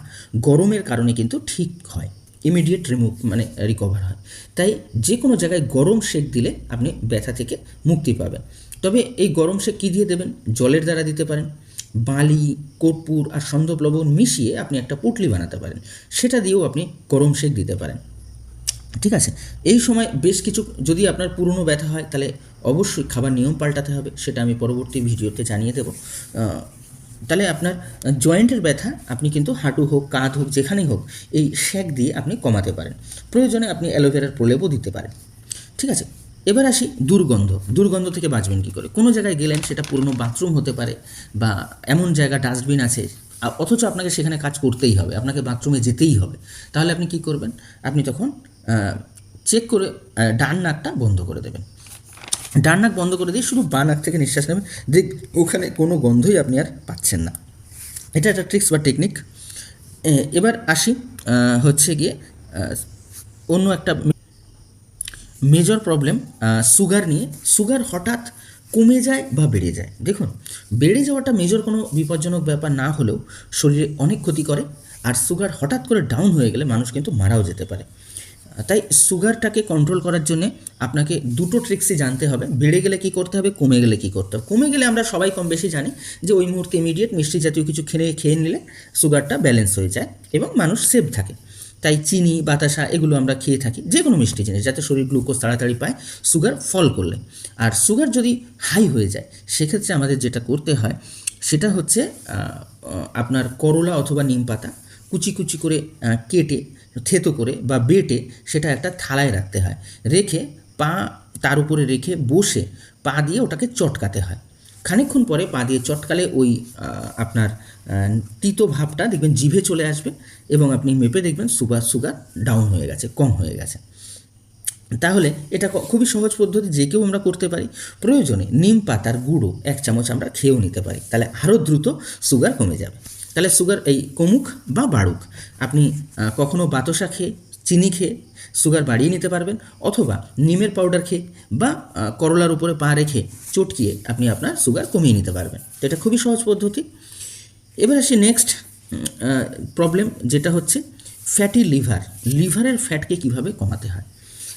Speaker 1: গরমের কারণে কিন্তু ঠিক হয়, ইমিডিয়েট রিকভার হয়। তাই যে কোনো জায়গায় গরম সেক দিলে আপনি ব্যথা থেকে মুক্তি পাবেন। তবে এই গরম সেক কী দিয়ে দেবেন? জলের দ্বারা দিতে পারেন। বালি, কর্পূর আর সন্দক লবণ মিশিয়ে আপনি একটা পুঁটলি বানাতে পারেন, সেটা দিয়েও আপনি গরম সেক দিতে পারেন। ঠিক আছে, এই সময় বেশ কিছু, যদি আপনার পুরনো ব্যথা হয় তাহলে অবশ্যই খাবার নিয়ম পাল্টাতে হবে, সেটা আমি পরবর্তী ভিডিওতে জানিয়ে দেবো। তাহলে আপনার জয়েন্টের ব্যথা আপনি কিন্তু হাঁটু হোক, কাঁধ হোক, যেখানেই হোক এই শ্যাক দিয়ে আপনি কমাতে পারেন। প্রয়োজনে আপনি অ্যালোভেরার প্রলেপও দিতে পারেন। ঠিক আছে, এবার আসি দুর্গন্ধ। দুর্গন্ধ থেকে বাঁচবেন কী করে? কোনো জায়গায় গেলেন, সেটা পুরনো বাথরুম হতে পারে বা এমন জায়গা ডাস্টবিন আছে, অথচ আপনাকে সেখানে কাজ করতেই হবে, আপনাকে বাথরুমে যেতেই হবে। তাহলে আপনি কি করবেন? আপনি তখন চেক করে ডান নাকটা বন্ধ করে দেবেন। ডান নাক বন্ধ করে দিয়ে শুধু বাঁ নাক থেকে নিঃশ্বাস নেবেন, দেখ ওখানে কোনো গন্ধই আপনি আর পাচ্ছেন না। এটা একটা ট্রিক্স বা টেকনিক। এবার আসি হচ্ছে গিয়ে অন্য একটা মেজর প্রবলেম, সুগার নিয়ে। সুগার হঠাৎ কমে যায় বা বেড়ে যায়। দেখুন, বেড়ে যাওয়াটা মেজর কোনো বিপজ্জনক ব্যাপার না হলেও শরীরে অনেক ক্ষতি করে, আর সুগার হঠাৎ করে ডাউন হয়ে গেলে মানুষ কিন্তু মারাও যেতে পারে। তাই সুগারটাকে কন্ট্রোল করার জন্যে আপনাকে দুটো ট্রিক্সই জানতে হবে। বেড়ে গেলে কী করতে হবে, কমে গেলে কী করতে হবে। কমে গেলে আমরা সবাই কম বেশি জানি যে ওই মুহূর্তে ইমিডিয়েট মিষ্টি জাতীয় কিছু খেয়ে নিলে সুগারটা ব্যালেন্স হয়ে যায় এবং মানুষ সেভ থাকে। তাই চিনি, বাতাসা এগুলো আমরা খেয়ে থাকি, যে কোনো মিষ্টি জিনিস, যাতে শরীর গ্লুকোজ তাড়াতাড়ি পায় সুগার ফল করলে। আর সুগার যদি হাই হয়ে যায়, সেক্ষেত্রে আমাদের যেটা করতে হয় সেটা হচ্ছে আপনার করলা অথবা নিম পাতা কুচি কুচি করে কেটে, থেতো করে বা বেটে সেটা একটা থালায় রাখতে হয়, রেখে পা তার উপরে রেখে বসে পা দিয়ে ওটাকে চটকাতে হয়। খানিকক্ষণ পরে পা দিয়ে চটকালে ওই আপনার তিতো ভাবটা দেখবেন জিভে চলে আসবে এবং আপনি মেপে দেখবেন সুগার ডাউন হয়ে গেছে, কম হয়ে গেছে। তাহলে এটা খুবই সহজ পদ্ধতি, যে কেউ আমরা করতে পারি। প্রয়োজনে নিম পাতার গুঁড়ো 1 চামচ আমরা খেয়েও নিতে পারি, তাহলে আরও দ্রুত সুগার কমে যাবে। তাহলে সুগার এই কমুক বা বাড়ুক, আপনি কখনও বাতাসা খেয়ে, চিনি খেয়ে সুগার বাড়িয়ে নিতে পারবেন, অথবা নিমের পাউডার খেয়ে বা করলার উপরে পা রেখে চটকিয়ে আপনি আপনার সুগার কমিয়ে নিতে পারবেন। তো এটা খুবই সহজ পদ্ধতি। এবার আসি নেক্সট প্রবলেম, যেটা হচ্ছে ফ্যাটি লিভার। লিভারের ফ্যাটকে কিভাবে কমাতে হয়।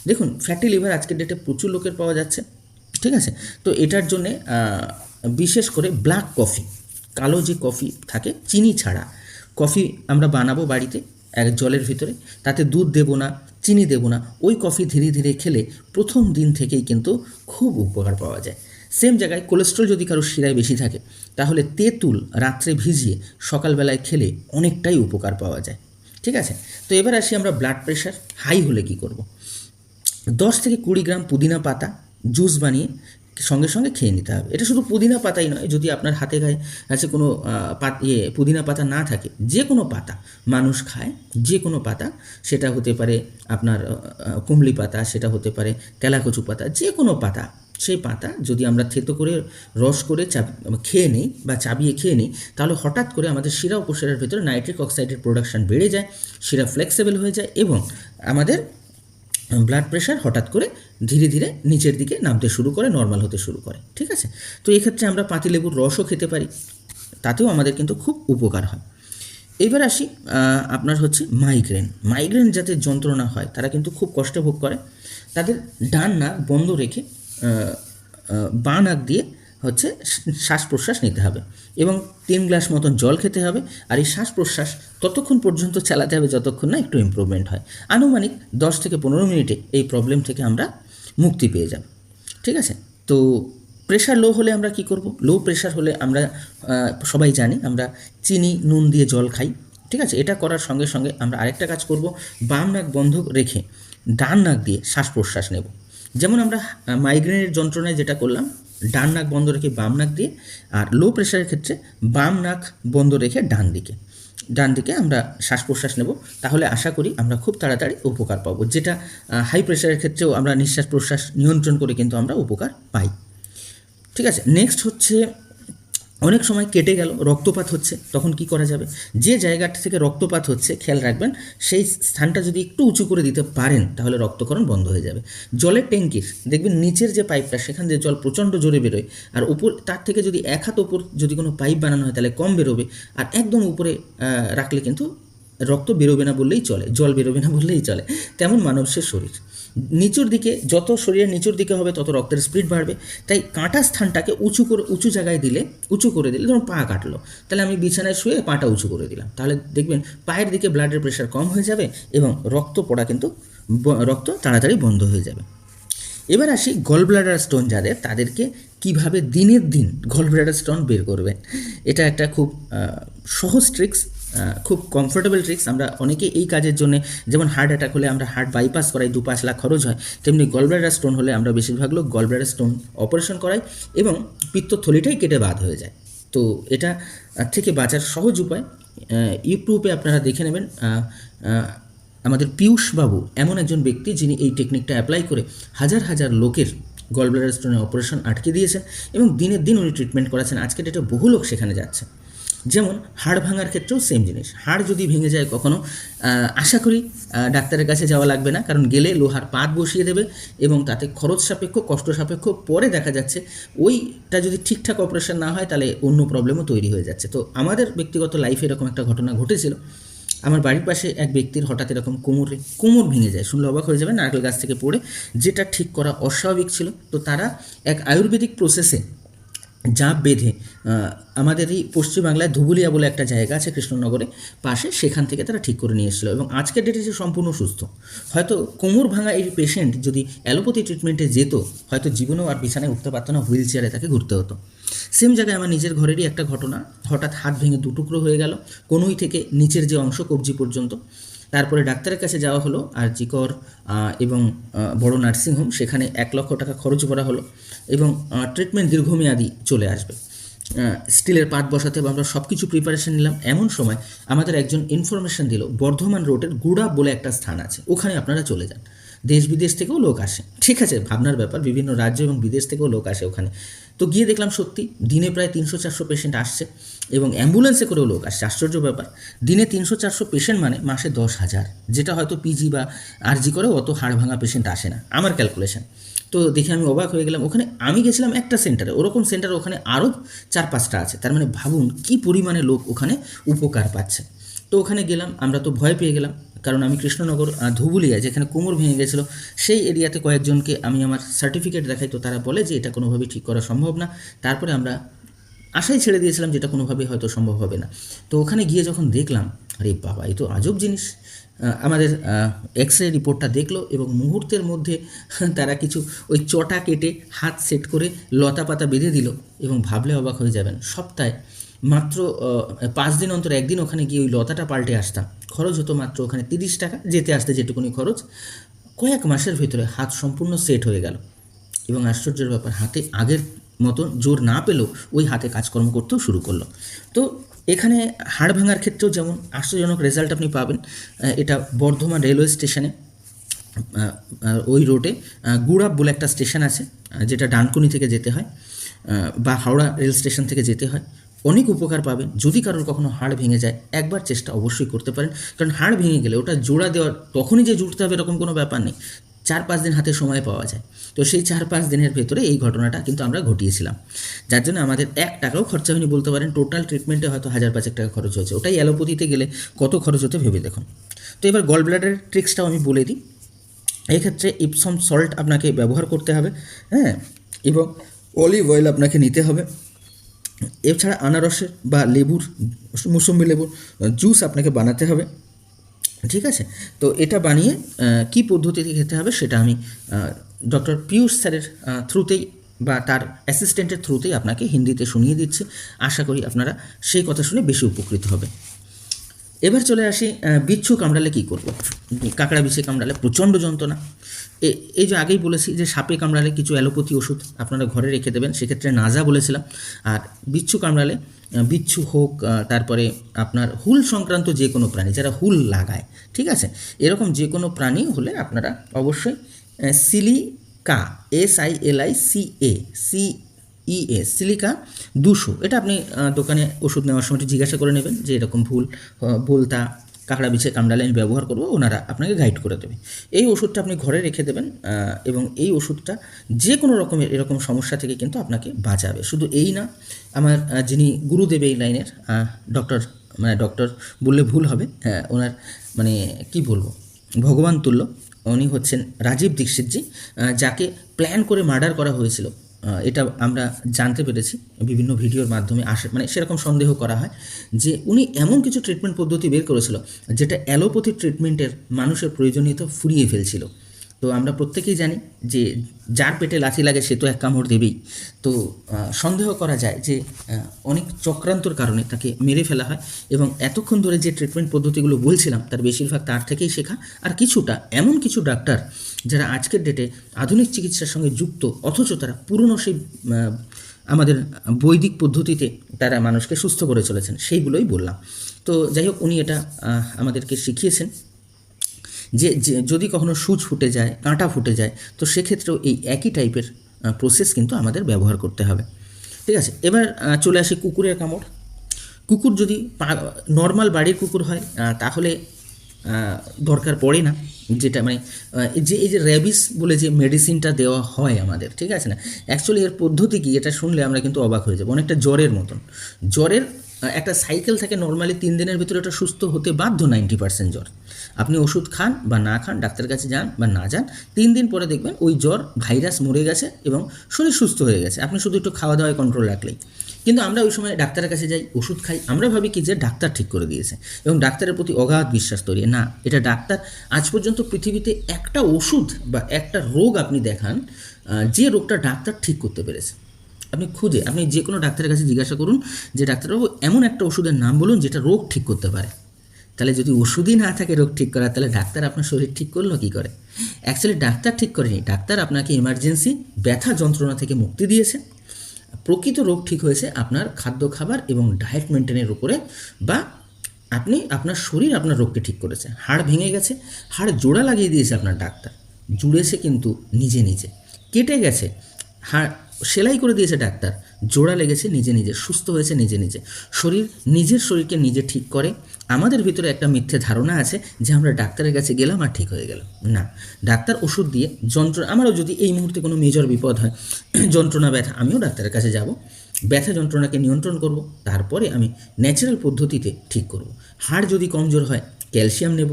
Speaker 1: দেখুন, ফ্যাটি লিভার আজকের ডেটে প্রচুর লোকের পাওয়া যাচ্ছে। ঠিক আছে, তো এটার জন্যে বিশেষ করে ব্ল্যাক কফি, কালো যে কফি থাকে চিনি ছাড়া কফি আমরা বানাবো বাড়িতে জলের ভিতরে, তাতে দুধ দেবো না, চিনি দেবো না, ওই কফি ধীরে ধীরে খেলে প্রথম দিন থেকেই কিন্তু খুব উপকার পাওয়া যায়। সেম জায়গায় কোলেস্ট্রল যদি কারোর শিরায় বেশি থাকে, তাহলে তেঁতুল রাত্রে ভিজিয়ে সকালবেলায় খেলে অনেকটাই উপকার পাওয়া যায়। ঠিক আছে, তো এবার আসি আমরা ব্লাড প্রেশার হাই হলে কি করব। 10 থেকে 20 গ্রাম পুদিনা পাতা জুস বানিয়ে সঙ্গে সঙ্গে খেয়ে নিতে হবে। এটা শুধু পুদিনা পাতাই নয়, যদি আপনার হাতে গায়ে কাছে কোনো পুদিনা পাতা না থাকে, যে কোনো পাতা মানুষ খায়, যে কোনো পাতা, সেটা হতে পারে আপনার কুমলি পাতা, সেটা হতে পারে তেলাকচু পাতা, যে কোনো পাতা, সেই পাতা যদি আমরা থেতো করে রস করে খেয়ে নিই বা চাবিয়ে খেয়ে নিই, তাহলে হঠাৎ করে আমাদের শিরা উপশিরার ভেতরে নাইট্রিক অক্সাইডের প্রোডাকশান বেড়ে যায়, শিরা ফ্লেক্সিবল হয়ে যায় এবং আমাদের ব্লাড প্রেশার হঠাৎ করে ধীরে ধীরে নিচের দিকে নামতে শুরু করে, নর্মাল হতে শুরু করে। ঠিক আছে, তো এক্ষেত্রে আমরা পাতিলেবুর রসও খেতে পারি, তাতেও আমাদের কিন্তু খুব উপকার হয়। এবার আসি আপনার হচ্ছে মাইগ্রেন যাদের যন্ত্রণা হয়, তারা কিন্তু খুব কষ্ট ভোগ করে। তাদের ডান নাক বন্ধ রেখে বাঁ নাক দিয়ে হচ্ছে শ্বাস প্রশ্বাস নিতে হবে এবং 3 গ্লাস মতন জল খেতে হবে। আর এই শ্বাস প্রশ্বাস ততক্ষণ পর্যন্ত চালাতে হবে যতক্ষণ না একটু ইমপ্রুভমেন্ট হয়। আনুমানিক 10 থেকে 15 মিনিটে এই প্রবলেম থেকে আমরা মুক্তি পেয়ে যাব। ঠিক আছে, তো প্রেশার লো হলে আমরা কি করব। লো প্রেশার হলে আমরা সবাই জানি আমরা চিনি নুন দিয়ে জল খাই। ঠিক আছে, এটা করার সঙ্গে সঙ্গে আমরা আরেকটা কাজ করব, বাম নাক বন্ধ রেখে ডান নাক দিয়ে শ্বাস প্রশ্বাস নেব। যেমন আমরা মাইগ্রেনের যন্ত্রণায় যেটা করলাম, ডান নাক বন্ধ রেখে বাম নাক দিয়ে, আর লো প্রেশারের ক্ষেত্রে বাম নাক বন্ধ রেখে ডান দিকে আমরা শ্বাস প্রশ্বাস নেব। তাহলে আশা করি আমরা খুব তাড়াতাড়ি উপকার পাবো, যেটা হাই প্রেশারের ক্ষেত্রেও আমরা নিঃশ্বাস প্রশ্বাস নিয়ন্ত্রণ করে কিন্তু আমরা উপকার পাই। ঠিক আছে, নেক্সট হচ্ছে অনেক সময় কেটে গেল, রক্তপাত হচ্ছে, তখন কি করা যাবে? যে জায়গাটা থেকে রক্তপাত হচ্ছে খেয়াল রাখবেন সেই স্থানটা যদি একটু উঁচু করে দিতে পারেন তাহলে রক্তক্ষরণ বন্ধ হয়ে যাবে। জলের ট্যাঙ্কির দেখবেন নিচের যে পাইপটা সেখান দিয়ে জল প্রচণ্ড জোরে বেরোয়, আর উপর তার থেকে যদি এক হাত ওপর যদি কোনো পাইপ বানানো হয় তাহলে কম বেরোবে, আর একদম উপরে রাখলে কিন্তু রক্ত বেরোবে না বললেই চলে, জল বেরোবে না বললেই চলে। তেমন মানুষের শরীর নিচুর দিকে, যত শরীরের নিচুর দিকে হবে তত রক্তের স্পিড বাড়বে। তাই কাটা স্থানটাকে উঁচু জায়গায় দিলে, উঁচু করে দিলে, ধরুন পা কাটলো, তাহলে আমি বিছানায় শুয়ে পাটা উঁচু করে দিলাম, তাহলে দেখবেন পায়ের দিকে ব্লাডের প্রেশার কম হয়ে যাবে এবং রক্ত পড়া কিন্তু রক্ত তাড়াতাড়ি বন্ধ হয়ে যাবে। এবার আসি গল ব্লাডার স্টোন যাদের, তাদেরকে কিভাবে দিনের দিন গল ব্লাডার স্টোন বের করবেন। এটা একটা খুব সহজ ট্রিক্স, খুব কমফোর্টেবল ট্রিক্স। আমরা অনেকে এই কাজের জন্য, যেমন হার্ট অ্যাটাক হলে আমরা হার্ট বাইপাস করাই, 2-5 লাখ খরচ হয়, তেমনি গল ব্লাডার স্টোন হলে আমরা বেশিরভাগ লোক গল ব্লাডার স্টোন অপারেশন করাই এবং পিত্তথলিটাই কেটে বাদ হয়ে যায়। তো এটা থেকে বাঁচার সহজ উপায় ইউটিউবে আপনারা দেখে নেবেন। আমাদের পীয়ূষবাবু এমন একজন ব্যক্তি যিনি এই টেকনিকটা অ্যাপ্লাই করে হাজার হাজার লোকের গল ব্লাডার স্টোনের অপারেশন আটকে দিয়েছেন এবং দিনের দিন উনি ট্রিটমেন্ট করাচ্ছেন। আজকে ডেটে বহু লোক সেখানে যাচ্ছে। যেমন হাড় ভাঙার ক্ষেত্রেও সেম জিনিস, হাড় যদি ভেঙে যায় কখনো, আশা করি ডাক্তারের কাছে যাওয়া লাগবে না, কারণ গেলে লোহার পাত বসিয়ে দেবে এবং তাতে খরচ সাপেক্ষ, কষ্ট সাপেক্ষ। পরে দেখা যাচ্ছে ওইটা যদি ঠিকঠাক অপারেশন না হয় তাহলে অন্য প্রবলেমও তৈরি হয়ে যাচ্ছে। তো আমাদের ব্যক্তিগত লাইফে এরকম একটা ঘটনা ঘটেছিল। আমার বাড়ির পাশে এক ব্যক্তির হঠাৎ এরকম কোমর ভেঙে যায়, শুনলে অবাক হয়ে যাবে, নারকেল গাছ থেকে পড়ে, যেটা ঠিক করা অস্বাভাবিক ছিল। তো তারা এক আয়ুর্বেদিক প্রসেসে জাপ বেঁধে আমাদের এই পশ্চিমবাংলায় ধুবুলিয়া বলে একটা জায়গা আছে কৃষ্ণনগরে পাশে, সেখান থেকে তারা ঠিক করে নিয়ে এসেছিলো এবং আজকের ডেটে সে সম্পূর্ণ সুস্থ। হয়তো কোমর ভাঙা এই পেশেন্ট যদি অ্যালোপ্যাথি ট্রিটমেন্টে যেত হয়তো জীবনেও আর বিছানায় উঠতে পারতো না, হুইল চেয়ারে তাকে ঘুরতে হতো। সেম জায়গায় আমার নিজের ঘরেরই একটা ঘটনা, হঠাৎ হাত ভেঙে দুটুকরো হয়ে গেল, কনুই থেকে নিচের যে অংশ কবজি পর্যন্ত। তারপরে ডাক্তারের কাছে যাওয়া হলো আরজিকর এবং বড় নার্সিংহোম, সেখানে 1 লক্ষ টাকা খরচ করা হলো এবং ট্রিটমেন্ট দীর্ঘমেয়াদী চলে আসবে। স্টিলের পাত বসাতে আমরা সব কিছু প্রিপারেশন নিলাম। এমন সময় আমাদের একজন ইনফরমেশন দিল বর্ধমান রোডের গুড়া বলে একটা স্থান আছে, ওখানে আপনারা চলে যান, দেশ বিদেশ থেকেও লোক আসে। ঠিক আছে, ভাবনার ব্যাপার, বিভিন্ন রাজ্য এবং বিদেশ থেকেও লোক আসে ওখানে। তো গিয়ে দেখলাম সত্যি দিনে প্রায় 300-400 পেশেন্ট আসছে এবং অ্যাম্বুলেন্সে করেও লোক আসছে। আশ্চর্য ব্যাপার, দিনে 300-400 পেশেন্ট মানে মাসে 10,000, যেটা হয়তো পিজি বা আরজি করে অত হাড় ভাঙা পেশেন্ট আসে না আমার ক্যালকুলেশন। তো দেখে আমি অবাক হয়ে গেলাম। ওখানে আমি গেছিলাম একটা সেন্টারে, ওরকম সেন্টার ওখানে আরও 4-5টা আছে, তার মানে ভাবুন কী পরিমাণে লোক ওখানে উপকার পাচ্ছে। তো ওখানে গেলাম, আমরা তো ভয় পেয়ে গেলাম, কারণ আমি কৃষ্ণনগর ধুবুলিয়া যেখানে কোমর ভেঙে গেছিলো সেই এরিয়াতে কয়েকজনকে আমি আমার সার্টিফিকেট দেখাই, তো তারা বলে যে এটা কোনোভাবেই ঠিক করা সম্ভব না। তারপরে আমরা আশাই ছেড়ে দিয়েছিলাম যেটা কোনোভাবেই হয়তো সম্ভব হবে না। তো ওখানে গিয়ে যখন দেখলাম, আরে বাবা এ তো আজব জিনিস, আমাদের এক্স রে রিপোর্টটা দেখলো এবং মুহূর্তের মধ্যে তারা কিছু ওই চটা কেটে হাত সেট করে লতা পাতা বেঁধে দিল এবং ভাবলে অবাক হয়ে যাবেন, সপ্তাহে মাত্র 5 দিন অন্তর একদিন ওখানে গিয়ে ওই লতাটা পাল্টে আসতাম, খরচ হতো মাত্র ওখানে 30 টাকা, যেতে আসতে যেটুকুনি খরচ। কয়েক মাসের ভিতরে হাত সম্পূর্ণ সেট হয়ে গেল এবং আশ্চর্যের ব্যাপার, হাতে আগের মতন জোর না পেলেও ওই হাতে কাজকর্ম করতেও শুরু করলো। তো এখানে হাড় ভাঙার ক্ষেত্রেও যেমন আশ্চর্যজনক রেজাল্ট আপনি পাবেন। এটা বর্ধমান রেলওয়ে স্টেশনে, ওই রোডে গুড়াব বলে একটা স্টেশন আছে, যেটা ডানকুনি থেকে যেতে হয় বা হাওড়া রেল স্টেশন থেকে যেতে হয়। অনেক উপকার পাবেন। যদি কারোর কখনো হাড় ভেঙে যায় একবার চেষ্টা অবশ্যই করতে পারেন, কারণ হাড় ভেঙে গেলে ওটা জোড়া দেওয়ার তখনই যে জুড়তে হবে এরকম কোনো ব্যাপার নেই, 4-5 দিন হাতে সময় পাওয়া যায়। তো সেই 4-5 দিনের ভেতরে এই ঘটনাটা কিন্তু আমরা ঘটিয়েছিলাম, যার জন্য আমাদের 1 টাকাও খরচা হয়নি বলতে পারেন। টোটাল ট্রিটমেন্টে হয়তো 1,000-5,000 টাকা খরচ হয়েছে, ওটাই অ্যালোপ্যাথিতে গেলে কত খরচ হতে ভেবে দেখুন। তো এবার গল ব্লাডারের ট্রিক্সটাও আমি বলে দিই। এক্ষেত্রে ইপসম সল্ট আপনাকে ব্যবহার করতে হবে, হ্যাঁ, এবং অলিভ অয়েল আপনাকে নিতে হবে। এছাড়া আনারসের বা লেবুর, মৌসুম্বি লেবুর জুস আপনাকে বানাতে হবে, ঠিক আছে। তো এটা বানিয়ে কী পদ্ধতিতে খেতে হবে সেটা আমি ডক্টর পীয়ূষ স্যারের থ্রুতেই বা তার অ্যাসিস্ট্যান্টের থ্রুতেই আপনাকে হিন্দিতে শুনিয়ে দিচ্ছি। আশা করি আপনারা সেই কথা শুনে বেশি উপকৃত হবে। এবার চলে আসি বিচ্ছু কামড়ালে কী করব। কাঁকড়া বিছে কামড়ালে প্রচণ্ড যন্ত্রণা। এই যে আগেই বলেছি যে সাপে কামড়ালে কিছু অ্যালোপ্যাথি ওষুধ আপনারা ঘরে রেখে দেবেন, সেক্ষেত্রে নাজা বলেছিলাম। আর বিচ্ছু কামড়ালে বিচ্ছু হোক, তারপরে আপনার হুল সংক্রান্ত যে কোনো প্রাণী, যারা হুল লাগায়, ঠিক আছে, এরকম যে কোনো প্রাণী হলে আপনারা অবশ্যই সিলিকা, SILICA সিলিকা 200, এটা আপনি দোকানে ওষুধ নেওয়ার সময় একটু জিজ্ঞাসা করে নেবেন যে এরকম ভুলতা কাঁকড়া বিছে কামড়ালে আমি ব্যবহার করব, ওনারা আপনাকে গাইড করে দেবে। এই ওষুধটা আপনি ঘরে রেখে দেবেন এবং এই ওষুধটা যে কোনো রকমের এরকম সমস্যা থেকে কিন্তু আপনাকে বাঁচাবে। শুধু এই না, আমার যিনি গুরুদেব এই লাইনের ডক্টর বললে ভুল হবে, ওনার কি বলবো, ভগবান তুল্য, উনি হচ্ছেন রাজীব দীক্ষিতজি, যাকে প্ল্যান করে মার্ডার করা হয়েছিল। এটা আমরা জানতে পেরেছি বিভিন্ন ভিডিওর মাধ্যমে। সেরকম সন্দেহ করা হয় যে উনি এমন কিছু ট্রিটমেন্ট পদ্ধতি বের করেছিল যেটা অ্যালোপ্যাথি ট্রিটমেন্টের মানুষের প্রয়োজনীয়তা ফুরিয়ে ফেলছিল। তো আমরা প্রত্যেকেই জানি যে যার পেটে লাথি লাগে সে তো এক কামড় দেবেই। তো সন্দেহ করা যায় যে অনেক চক্রান্তর কারণে তাকে মেরে ফেলা হয়, এবং এতক্ষণ ধরে যে ট্রিটমেন্ট পদ্ধতিগুলো বলছিলাম তার বেশিরভাগ তার থেকেই শেখা, আর কিছুটা এমন কিছু ডাক্তার যারা আজকের ডেটে আধুনিক চিকিৎসার সঙ্গে যুক্ত, অথচ তারা পুরনো সেই আমাদের বৈদিক পদ্ধতিতে তারা মানুষকে সুস্থ করে চলেছেন, সেইগুলোই বললাম। তো যাই হোক, উনি এটা আমাদেরকে শিখিয়েছেন যে যদি কখনো সূচ ফুটে যায়, কাঁটা ফুটে যায়, তো সেক্ষেত্রেও এই একই টাইপের প্রসেস কিন্তু আমাদের ব্যবহার করতে হবে। ঠিক আছে, এবার চলে আসি কুকুরের কামড়। কুকুর যদি নর্মাল বাড়ির কুকুর হয় তাহলে দরকার পড়ে না, যেটা এই যে র্যাবিস বলে যে মেডিসিনটা দেওয়া হয় আমাদের, ঠিক আছে না, অ্যাকচুয়ালি এর পদ্ধতি কি, এটা শুনলে আমরা কিন্তু অবাক হয়ে যাবো। অনেকটা জ্বরের মতন। জ্বরের একটা সাইকেল থাকে, নর্মালি 3 দিনের ভিতরে ওটা সুস্থ হতে বাধ্য। 90% জ্বর, আপনি ওষুধ খান বা না খান, ডাক্তারের কাছে যান বা না যান, 3 দিন পরে দেখবেন ওই জ্বর ভাইরাস মরে গেছে এবং শরীর সুস্থ হয়ে গেছে, আপনি শুধু একটু খাওয়া দাওয়ায় কন্ট্রোল রাখলেই। কিন্তু আমরা ওই সময় ডাক্তারের কাছে যাই, ওষুধ খাই, আমরা ভাবি কি যে ডাক্তার ঠিক করে দিয়েছে এবং ডাক্তারের প্রতি অগাধ বিশ্বাস তৈরি। না, এটা ডাক্তার আজ পর্যন্ত পৃথিবীতে একটা ওষুধ বা একটা রোগ আপনি দেখান যে রোগটা ডাক্তার ঠিক করতে পেরেছে। আপনি যে কোনো ডাক্তারের কাছে জিজ্ঞাসা করুন যে ডাক্তারবাবু এমন একটা ওষুধের নাম বলুন যেটা রোগ ঠিক করতে পারে। তাহলে যদি ওষুধই না থাকে রোগ ঠিক করার, তাহলে ডাক্তার আপনার শরীর ঠিক করলো কী করে? অ্যাকচুয়ালি ডাক্তার ঠিক করেনি, ডাক্তার আপনাকে ইমার্জেন্সি ব্যথা যন্ত্রণা থেকে মুক্তি দিয়েছে। প্রকৃত রোগ ঠিক হয়েছে আপনার খাদ্য খাবার এবং ডায়েট মেনটেনের উপরে, বা আপনার শরীর আপনার রোগকে ঠিক করেছে। হাড় ভেঙে গেছে, হাড় জোড়া লাগিয়ে দিয়েছে আপনার ডাক্তার, জুড়েছে কিন্তু নিজে নিজে, কেটে গেছে হাড় সেলাই করে দিয়েছে ডাক্তার, জোড়া লেগেছে নিজে নিজে, সুস্থ হয়েছে নিজে নিজে। নিজের শরীরকে নিজে ঠিক করে। আমাদের ভিতরে একটা মিথ্যে ধারণা আছে যে আমরা ডাক্তারের কাছে গেলাম আর ঠিক হয়ে গেল। না, ডাক্তার ওষুধ দিয়ে আমারও যদি এই মুহূর্তে কোনো মেজর বিপদ হয়, যন্ত্রণা ব্যথা, আমিও ডাক্তারের কাছে যাব, ব্যথা যন্ত্রণাকে নিয়ন্ত্রণ করব, তারপরে আমি ন্যাচারাল পদ্ধতিতে ঠিক করব। হাড় যদি কমজোর হয় ক্যালসিয়াম নেব,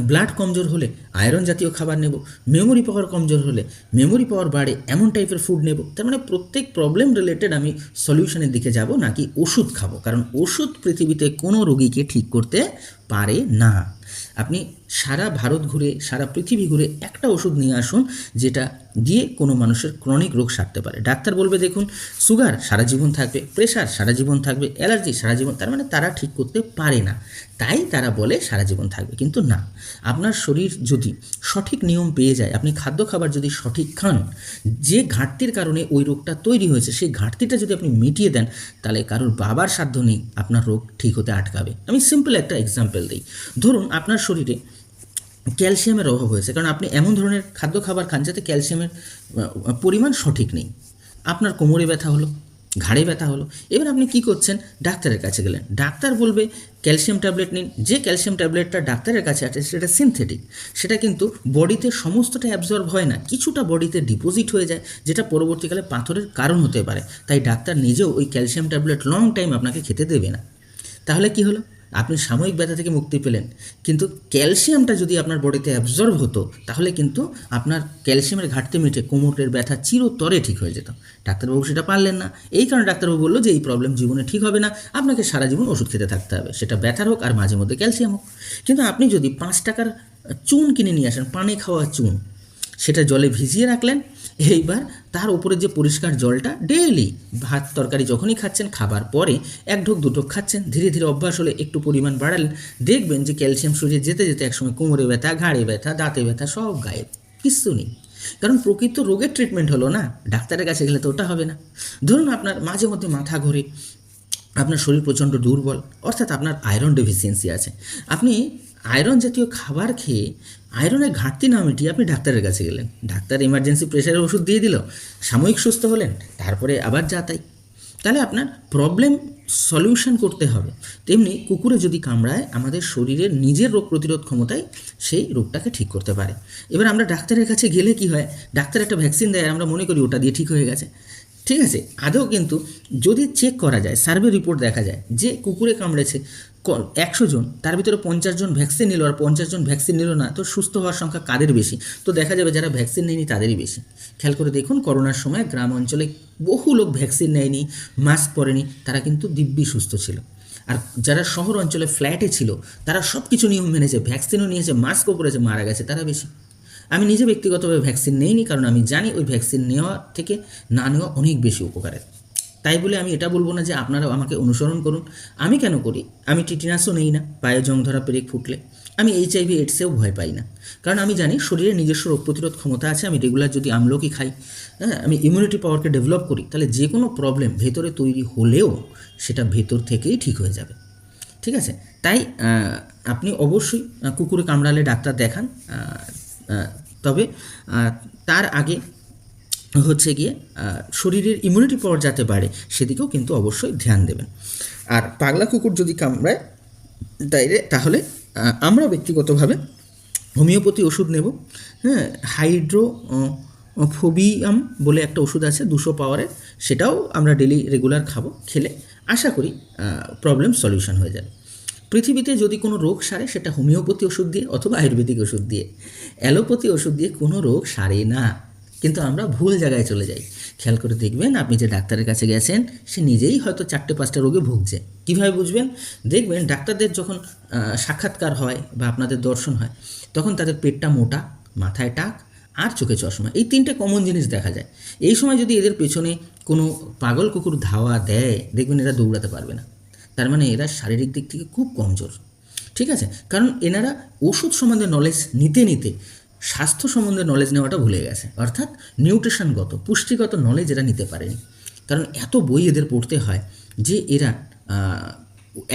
Speaker 1: ব্লাড কমজোর হলে আয়রন জাতীয় খাবার নেব, মেমোরি পাওয়ার কমজোর হলে মেমোরি পাওয়ার বাড়ে এমন টাইপের ফুড নেব। তার প্রত্যেক প্রবলেম রিলেটেড আমি সলিউশনের দিকে যাব, নাকি ওষুধ খাবো। কারণ ওষুধ পৃথিবীতে কোনো রোগীকে ঠিক করতে পারে না। আপনি সারা ভারত ঘুরে, সারা পৃথিবী ঘুরে একটা ওষুধ নিয়ে আসুন যেটা দিয়ে কোনো মানুষের ক্রনিক রোগ সারতে পারে। ডাক্তার বলবে দেখুন সুগার সারা জীবন থাকবে, প্রেশার সারা জীবন থাকবে, অ্যালার্জি সারা জীবন, তারা ঠিক করতে পারে না, তাই তারা বলে সারা জীবন থাকবে। কিন্তু না, আপনার শরীর যদি সঠিক নিয়ম পেয়ে যায়, আপনি খাদ্য খাবার যদি সঠিক খান, যে ঘাটতির কারণে ওই রোগটা তৈরি হয়েছে সেই ঘাটতিটা যদি আপনি মিটিয়ে দেন, তাহলে কারোর বাবার সাধ্য নেই আপনার রোগ ঠিক হতে আটকাবে। আমি সিম্পল একটা এক্সাম্পল দিই। ধরুন আপনার শরীরে ক্যালসিয়ামের অভাব হয়েছে, কারণ আপনি এমন ধরনের খাদ্য খাবার খান যাতে ক্যালসিয়ামের পরিমাণ সঠিক নেই। আপনার কোমরে ব্যথা হলো, ঘাড়ে ব্যথা হলো, এবার আপনি কি করছেন, ডাক্তারের কাছে গেলেন, ডাক্তার বলবে ক্যালসিয়াম ট্যাবলেট নিন। যে ক্যালসিয়াম ট্যাবলেটটা ডাক্তারের কাছে আছে সেটা সিনথেটিক, সেটা কিন্তু বডিতে সমস্তটা অ্যাবজর্ব হয় না, কিছুটা বডিতে ডিপোজিট হয়ে যায়, যেটা পরবর্তীকালে পাথরের কারণ হতে পারে। তাই ডাক্তার নিজেও ওই ক্যালসিয়াম ট্যাবলেট লং টাইম আপনাকে খেতে দেবে না। তাহলে কি হলো, আপনি সাময়িক ব্যথা থেকে মুক্তি পেলেন, কিন্তু ক্যালসিয়ামটা যদি আপনার বডিতে অ্যাবজর্ব হতো তাহলে কিন্তু আপনার ক্যালসিয়ামের ঘাটতি মিটে কোমরের ব্যথা চিরতরে ঠিক হয়ে যেত। ডাক্তারবাবু সেটা পারলেন না, এই কারণে ডাক্তারবাবু বললো যে এই প্রবলেম জীবনে ঠিক হবে না, আপনাকে সারা জীবন ওষুধ খেতে থাকতে হবে, সেটা ব্যথার হোক আর মাঝে মধ্যে ক্যালসিয়াম হোক। কিন্তু আপনি যদি 5 টাকার চুন কিনে নিয়ে আসেন, পানে খাওয়া চুন, সেটা জলে ভিজিয়ে রাখলেন, এইবার তার উপরে যে পরিষ্কার জলটা ডেইলি ভাত তরকারি যখনই খাচ্ছেন, খাবার পরে 1 ঢোক 2 ঢোক খাচ্ছেন, ধীরে ধীরে অভ্যাস হলে একটু পরিমাণ বাড়ালেন, দেখবেন যে ক্যালসিয়াম শরীরে যেতে যেতে একসময় কোমরে ব্যথা, ঘাড়ে ব্যথা, দাঁতে ব্যথা সব গায়েব, কিচ্ছু নেই। কারণ প্রকৃত রোগের ট্রিটমেন্ট হলো না, ডাক্তারের কাছে গেলে তো ওটা হবে না। ধরুন আপনার মাঝে মধ্যে মাথা ঘোরে, আপনার শরীর প্রচণ্ড দুর্বল, অর্থাৎ আপনার আয়রন ডেফিসিয়েন্সি আছে। আপনি আয়রন জাতীয় খাবার খেয়ে আয়রনের ঘাটতি না মিটিয়ে আপনি ডাক্তারের কাছে গেলেন, ডাক্তার ইমার্জেন্সি প্রেশারের ওষুধ দিয়ে দিল, সাময়িক সুস্থ হলেন, তারপরে আবার যা তাই। তাহলে আপনার প্রবলেম সলিউশন করতে হবে। তেমনি কুকুরে যদি কামড়ায়, আমাদের শরীরের নিজের রোগ প্রতিরোধ ক্ষমতায় সেই রোগটাকে ঠিক করতে পারে। এবার আমরা ডাক্তারের কাছে গেলে কি হয়, ডাক্তার একটা ভ্যাকসিন দেয়, আমরা মনে করি ওটা দিয়ে ঠিক হয়ে গেছে। ঠিক আছে, আদৌ কিন্তু যদি চেক করা যায়, সার্ভে রিপোর্ট দেখা যায় যে কুকুরে কামড়েছে 100 জন, তার ভিতরে 50 জন ভ্যাকসিন নিল আর 50 জন ভ্যাকসিন নিল না, তো সুস্থ হওয়ার সংখ্যা কাদের বেশি? তো দেখা যাবে যারা ভ্যাকসিন নেয়নি তাদেরই বেশি। খেয়াল করে দেখুন, করোনার সময় গ্রাম অঞ্চলে বহু লোক ভ্যাকসিন নেয়নি, মাস্ক পরেনি, তারা কিন্তু দিব্যি সুস্থ ছিল। আর যারা শহর অঞ্চলে ফ্ল্যাটে ছিল, তারা সব কিছু নিয়ম মেনেছে, ভ্যাকসিনও নিয়েছে, মাস্কও পরেছে, মারা গেছে তারা বেশি। আমি নিজে ব্যক্তিগতভাবে ভ্যাকসিন নেইনি, কারণ আমি জানি ওই ভ্যাকসিন নেওয়া থেকে না নেওয়া অনেক বেশি উপকারের। তাই বলে আমি এটা বলবো না যে আপনারাও আমাকে অনুসরণ করুন। আমি কেন করি? আমি টিটিনাসও নেই না, পায়ে জং ধরা পেরেক ফুটলে। আমি HIV এডসেও ভয় পাই না, কারণ আমি জানি শরীরে নিজস্ব রোগ প্রতিরোধ ক্ষমতা আছে। আমি রেগুলার যদি আমলকি খাই, হ্যাঁ, আমি ইমিউনিটি পাওয়ারকে ডেভেলপ করি, তাহলে যে কোনো প্রবলেম ভেতরে তৈরি হলেও সেটা ভেতর থেকেই ঠিক হয়ে যাবে। ঠিক আছে, তাই আপনি অবশ্যই কুকুরে কামড়ালে ডাক্তার দেখান, তবে তার আগে হচ্ছে গিয়ে শরীরের ইমিউনিটি পাওয়ার যাতে বাড়ে সেদিকেও কিন্তু অবশ্যই ধ্যান দেবেন। আর পাগলা কুকুর যদি কামড়ায় তাহলে আমরা ব্যক্তিগতভাবে হোমিওপ্যাথি ওষুধ নেব। হ্যাঁ, হাইড্রোফোবিয়াম বলে একটা ওষুধ আছে 200 পাওয়ারের, সেটাও আমরা ডেলি রেগুলার খাবো। খেলে আশা করি প্রবলেম সলিউশন হয়ে যাবে। পৃথিবীতে যদি কোনো রোগ সারে সেটা হোমিওপ্যাথি ওষুধ দিয়ে অথবা আয়ুর্বেদিক ওষুধ দিয়ে। অ্যালোপ্যাথি ওষুধ দিয়ে কোনো রোগ সারে না, কিন্তু আমরা ভুল জায়গায় চলে যাই। খেয়াল করে দেখবেন, আপনি যে ডাক্তারের কাছে গেছেন সে নিজেই হয়তো 4-5টা রোগে ভুগছে। কীভাবে বুঝবেন? দেখবেন ডাক্তারদের যখন সাক্ষাৎকার হয় বা আপনাদের দর্শন হয়, তখন তাদের পেটটা মোটা, মাথায় টাক আর চোখে চশমা, এই 3টে কমন জিনিস দেখা যায়। এই সময় যদি এদের পেছনে কোনো পাগল কুকুর ধাওয়া দেয়, দেখবেন এরা দৌড়াতে পারবে না। তার মানে এরা শারীরিক দিক থেকে খুব কমজোর। ঠিক আছে, কারণ এনারা ওষুধ সম্বন্ধে নলেজ নিতে নিতে স্বাস্থ্য সম্বন্ধে নলেজ নেওয়াটা ভুলে গেছে, অর্থাৎ নিউট্রিশনগত পুষ্টিগত নলেজ এরা নিতে পারেনি। কারণ এত বই এদের পড়তে হয় যে এরা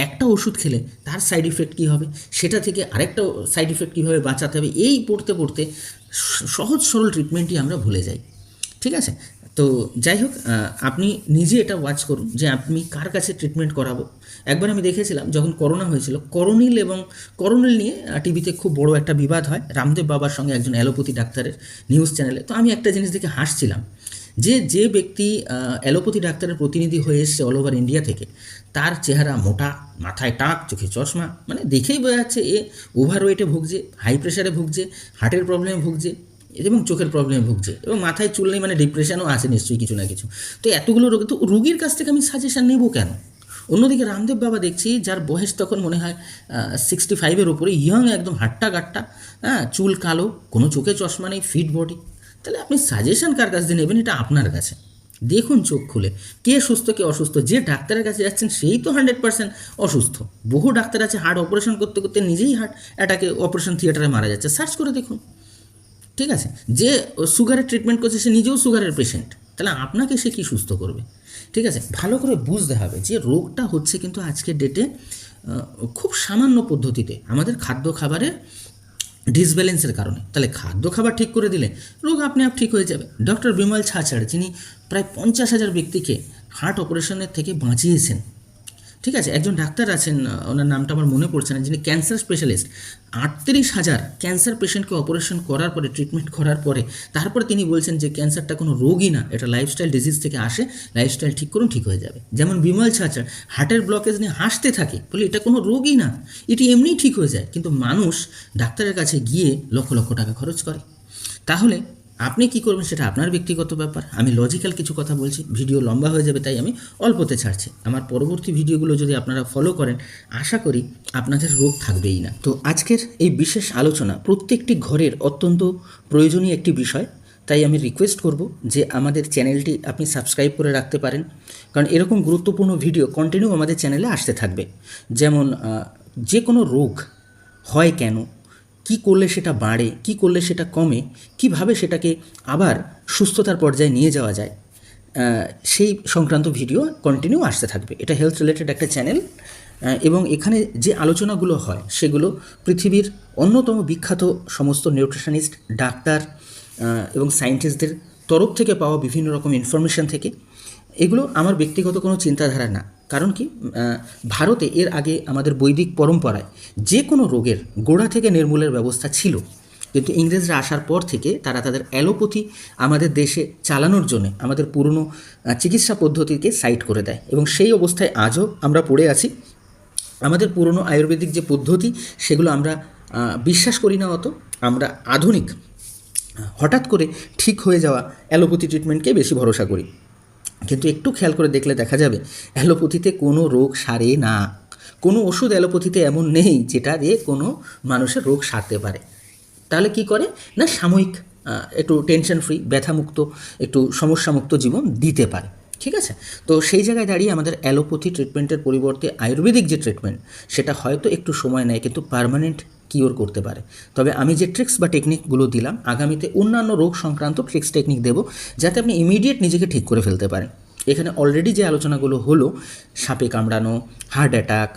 Speaker 1: একটা ওষুধ খেলে তার সাইড ইফেক্ট কী হবে, সেটা থেকে আরেকটা সাইড ইফেক্ট কীভাবে বাঁচাতে হবে, এই পড়তে পড়তে সহজ সরল ট্রিটমেন্টই আমরা ভুলে যাই। ঠিক আছে, তো যাই হোক, আপনি নিজে এটা ওয়াচ করুন যে আপনি কার কাছে ট্রিটমেন্ট করাবো। একবার আমি দেখেছিলাম যখন করোনা হয়েছিল, করোনিল নিয়ে টিভিতে খুব বড় একটা বিবাদ হয় রামদেব বাবার সঙ্গে একজন অ্যালোপ্যাথি ডাক্তারের নিউজ চ্যানেলে। তো আমি একটা জিনিস দেখে হাসছিলাম যে ব্যক্তি অ্যালোপ্যাথি ডাক্তারের প্রতিনিধি হয়ে এসছে অল ওভার ইন্ডিয়া থেকে, তার চেহারা মোটা, মাথায় টাক, চোখে চশমা, মানে দেখেই বোঝা যাচ্ছে এ ওভারওয়েটে ভুগছে, হাই প্রেশারে ভুগছে, হার্টের প্রবলেমে ভুগছে এবং চোখের প্রবলেমে ভুগছে, এবং মাথায় চুল নেই, মানে ডিপ্রেশনও আছে নিশ্চয়ই কিছু না কিছু। তো এতগুলো রোগ, তো রুগীর কাছ থেকে আমি সাজেশান নেব কেন? অন্যদিকে রামদেব বাবা দেখছি যার বয়স তখন মনে হয় 65-এর ওপরে, ইয়ং একদম, হাট্টা গাট্টা, হ্যাঁ, চুল কালো, কোনো চোখে চশমা নেই, ফিট বডি। তাহলে আপনি সাজেশান কার কাছ দিয়ে নেবেন? এটা আপনার কাছে। দেখুন চোখ খুলে কে সুস্থ কে অসুস্থ। যে ডাক্তারের কাছে যাচ্ছেন সেই তো 100% অসুস্থ। বহু ডাক্তার আছে হার্ট অপারেশন করতে করতে নিজেই হার্ট অ্যাটাকে অপারেশন থিয়েটারে মারা যাচ্ছে, সার্চ করে দেখুন। ঠিক আছে, যে সুগারের ট্রিটমেন্ট করছে সে নিজেও সুগারের পেশেন্ট, তাহলে আপনাকে সে কী সুস্থ করবে? ঠিক আছে, ভালো করে বুঝতে হবে যে রোগটা হচ্ছে কিন্তু আজকের ডেটে খুব সামান্য পদ্ধতিতে আমাদের খাদ্য খাবারের ডিসব্যালেন্সের কারণে। তাহলে খাদ্য খাবার ঠিক করে দিলে রোগ আপনি আপ ঠিক হয়ে যাবে। ডক্টর বিমল ছাছাড়, যিনি প্রায় 50,000 ব্যক্তিকে হার্ট অপারেশনের থেকে বাঁচিয়েছেন। ঠিক আছে, একজন ডাক্তার আছেন, ওনার নামটা আমার মনে পড়ছে না, যিনি ক্যান্সার স্পেশালিস্ট। 38,000 ক্যান্সার পেশেন্টকে অপারেশন করার পরে, ট্রিটমেন্ট করার পরে, তারপরে তিনি বলছেন যে ক্যান্সারটা কোনো রোগই না, এটা লাইফস্টাইল ডিজিজ থেকে আসে, লাইফস্টাইল ঠিক করুন ঠিক হয়ে যাবে। যেমন বিমল ছাছাড় হার্টের ব্লকেজ নিয়ে হাসতে থাকে, বলে এটা কোনো রোগই না, এটি এমনিই ঠিক হয়ে যায়। কিন্তু মানুষ ডাক্তারের কাছে গিয়ে লক্ষ লক্ষ টাকা খরচ করে। তাহলে আপনি কি করবেন সেটা আপনার ব্যক্তিগত ব্যাপার। আমি লজিক্যাল কিছু কথা বলছি, ভিডিও লম্বা হয়ে যাবে, তাই আমি অল্পতে ছাড়ছি। আমার পরবর্তী ভিডিওগুলো যদি আপনারা ফলো করেন, আশা করি আপনাদের রোগ থাকবেই না। তো আজকের এই বিশেষ আলোচনা প্রত্যেকটি ঘরের অত্যন্ত প্রয়োজনীয় একটি বিষয়, তাই আমি রিকোয়েস্ট করব যে আমাদের চ্যানেলটি আপনি সাবস্ক্রাইব করে রাখতে পারেন, কারণ এরকম গুরুত্বপূর্ণ ভিডিও কন্টিনিউ আমাদের চ্যানেলে আসতে থাকবে। যেমন যে কোনো রোগ হয় কেন, কি করলে সেটা বাড়ে, কি করলে সেটা কমে, কিভাবে সেটাকে আবার সুস্থতার পর্যায়ে নিয়ে যাওয়া যায়, সেই সংক্রান্ত ভিডিও কন্টিনিউ আসতে থাকবে। এটা হেলথ রিলেটেড একটা চ্যানেল এবং এখানে যে আলোচনাগুলো হয় সেগুলো পৃথিবীর অন্যতম বিখ্যাত সমস্ত নিউট্রিশনিস্ট, ডাক্তার এবং সায়েন্টিস্টদের তরফ থেকে পাওয়া বিভিন্ন রকম ইনফরমেশান থেকে। এগুলো আমার ব্যক্তিগত কোনো চিন্তাধারা না। কারণ কি, ভারতে এর আগে আমাদের বৈদিক পরম্পরায় যে কোনো রোগের গোড়া থেকে নির্মূলের ব্যবস্থা ছিল, কিন্তু ইংরেজরা আসার পর থেকে তারা তাদের অ্যালোপ্যাথি আমাদের দেশে চালানোর জন্য আমাদের পুরনো চিকিৎসা পদ্ধতিকে সাইড করে দেয় এবং সেই অবস্থায় আজও আমরা পড়ে আছি। আমাদের পুরনো আয়ুর্বেদিক যে পদ্ধতি সেগুলো আমরা বিশ্বাস করি না অত, আমরা আধুনিক হঠাৎ করে ঠিক হয়ে যাওয়া অ্যালোপ্যাথি ট্রিটমেন্টকে বেশি ভরসা করি। কিন্তু একটু খেয়াল করে দেখলে দেখা যাবে অ্যালোপ্যাথিতে কোনো রোগ সারে না। কোনো ওষুধ অ্যালোপ্যাথিতে এমন নেই যেটা দিয়ে কোনো মানুষের রোগ সারতে পারে। তাহলে কি করে না, সাময়িক একটু টেনশন ফ্রি, ব্যথামুক্ত, একটু সমস্যামুক্ত জীবন দিতে পারে। ঠিক আছে, তো সেই জায়গায় দাঁড়িয়ে আমাদের অ্যালোপ্যাথি ট্রিটমেন্টের পরিবর্তে আয়ুর্বেদিক যে ট্রিটমেন্ট সেটা হয়তো একটু সময় নেয় কিন্তু পার্মানেন্ট কিওর করতে পারে। তবে আমি যে ট্রিক্স বা টেকনিকগুলো দিলাম, আগামীতে অন্যান্য রোগ সংক্রান্ত ট্রিক্স টেকনিক দেবো যাতে আপনি ইমিডিয়েট নিজেকে ঠিক করে ফেলতে পারেন। এখানে অলরেডি যে আলোচনাগুলো হলো, সাপে কামড়ানো, হার্ট অ্যাটাক,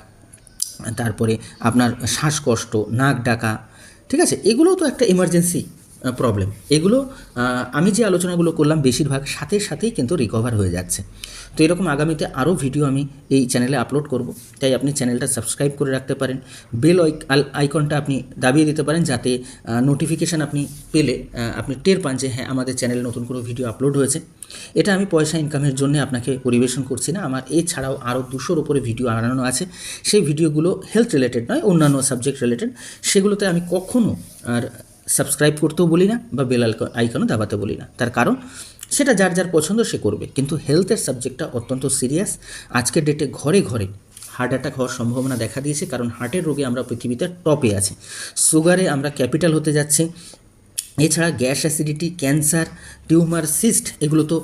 Speaker 1: তারপরে আপনার শ্বাসকষ্ট, নাক ডাকা, ঠিক আছে, এগুলোও তো একটা ইমার্জেন্সি প্রবলেম। এগুলো আমি যে আলোচনাগুলো করলাম বেশিরভাগ সাথে সাথেই কিন্তু রিকভার হয়ে যাচ্ছে। তো এরকম আগামীতে আরও ভিডিও আমি এই চ্যানেলে আপলোড করব, তাই আপনি চ্যানেলটা সাবস্ক্রাইব করে রাখতে পারেন। বেল আইকনটা আপনি দাবিয়ে দিতে পারেন যাতে নোটিফিকেশান আপনি পেলে আপনি টের পান যে হ্যাঁ আমাদের চ্যানেলে নতুন কোনো ভিডিও আপলোড হয়েছে। এটা আমি পয়সা ইনকামের জন্য আপনাকে পরিবেশন করছি না, আমার এছাড়াও আরও 200-র উপরে ভিডিও আনানো আছে। সেই ভিডিওগুলো হেলথ রিলেটেড নয়, অন্যান্য সাবজেক্ট রিলেটেড। সেগুলোতে আমি কখনও আর সাবস্ক্রাইব করতেও বলি না বা বেল আইকনও দাবাতে বলি না। তার কারণ সেটা যার যার পছন্দ সে করবে, কিন্তু হেলথের সাবজেক্টটা অত্যন্ত সিরিয়াস। আজকের ডেটে ঘরে ঘরে হার্ট অ্যাটাক হওয়ার সম্ভাবনা দেখা দিয়েছে, কারণ হার্টের রোগে আমরা পৃথিবীতে টপে আছি, সুগারে আমরা ক্যাপিটাল হতে যাচ্ছি। এছাড়া gas, acidity, cancer, tumour, cyst এগুলো তো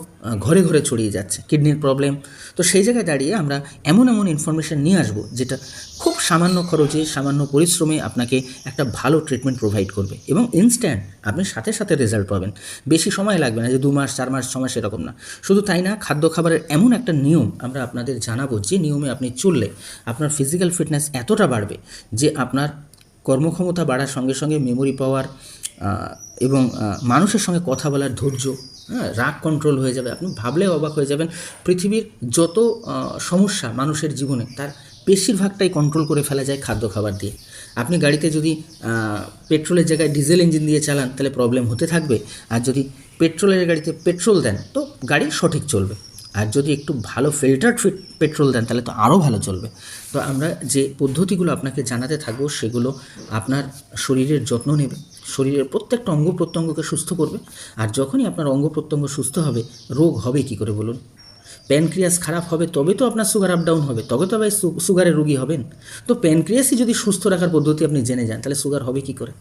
Speaker 1: ঘরে ঘরে ছড়িয়ে যাচ্ছে, কিডনির প্রবলেম। তো সেই জায়গায় দাঁড়িয়ে আমরা এমন এমন ইনফরমেশান নিয়ে আসবো যেটা খুব সামান্য খরচে, সামান্য পরিশ্রমে আপনাকে একটা ভালো ট্রিটমেন্ট প্রোভাইড করবে এবং ইনস্ট্যান্ট আপনি সাথে সাথে রেজাল্ট পাবেন। বেশি সময় লাগবে না, যে 2 মাস 4 মাস 6 মাস এরকম না। শুধু তাই না, খাদ্য খাবারের এমন একটা নিয়ম আমরা আপনাদের জানাবো যে নিয়মে আপনি চললে আপনার ফিজিক্যাল ফিটনেস এতটা বাড়বে যে আপনার কর্মক্ষমতা বাড়ার সঙ্গে সঙ্গে মেমোরি পাওয়ার এবং মানুষের সঙ্গে কথা বলার ধৈর্য, রাগ কন্ট্রোল হয়ে যাবে। আপনি ভাবলে অবাক হয়ে যাবেন, পৃথিবীর যত সমস্যা মানুষের জীবনে তার বেশিরভাগটাই কন্ট্রোল করে ফেলা যায় খাদ্য খাবার দিয়ে। আপনি গাড়িতে যদি পেট্রোলের জায়গায় ডিজেল ইঞ্জিন দিয়ে চালান তাহলে প্রবলেম হতে থাকবে, আর যদি পেট্রোলের গাড়িতে পেট্রোল দেন তো গাড়ি সঠিক চলবে, আর যদি একটু ভালো ফিল্টার্ড পেট্রোল দেন তাহলে তো আরও ভালো চলবে। তো আমরা যে পদ্ধতিগুলো আপনাকে জানাতে থাকবো সেগুলো আপনার শরীরের যত্ন নেবে, শরীরের প্রত্যেকটা অঙ্গ প্রত্যঙ্গকে সুস্থ করবে। আর যখনই আপনার অঙ্গ প্রত্যঙ্গ সুস্থ হবে, রোগ হবে কী করে বলুন? প্যানক্রিয়াস খারাপ হবে তবে তো আপনার সুগার আপ ডাউন হবে, তবে তো ভাই সুগারের রোগী হবেন। তো প্যানক্রিয়াসই যদি সুস্থ রাখার পদ্ধতি আপনি জেনে যান তাহলে সুগার হবে কী করে?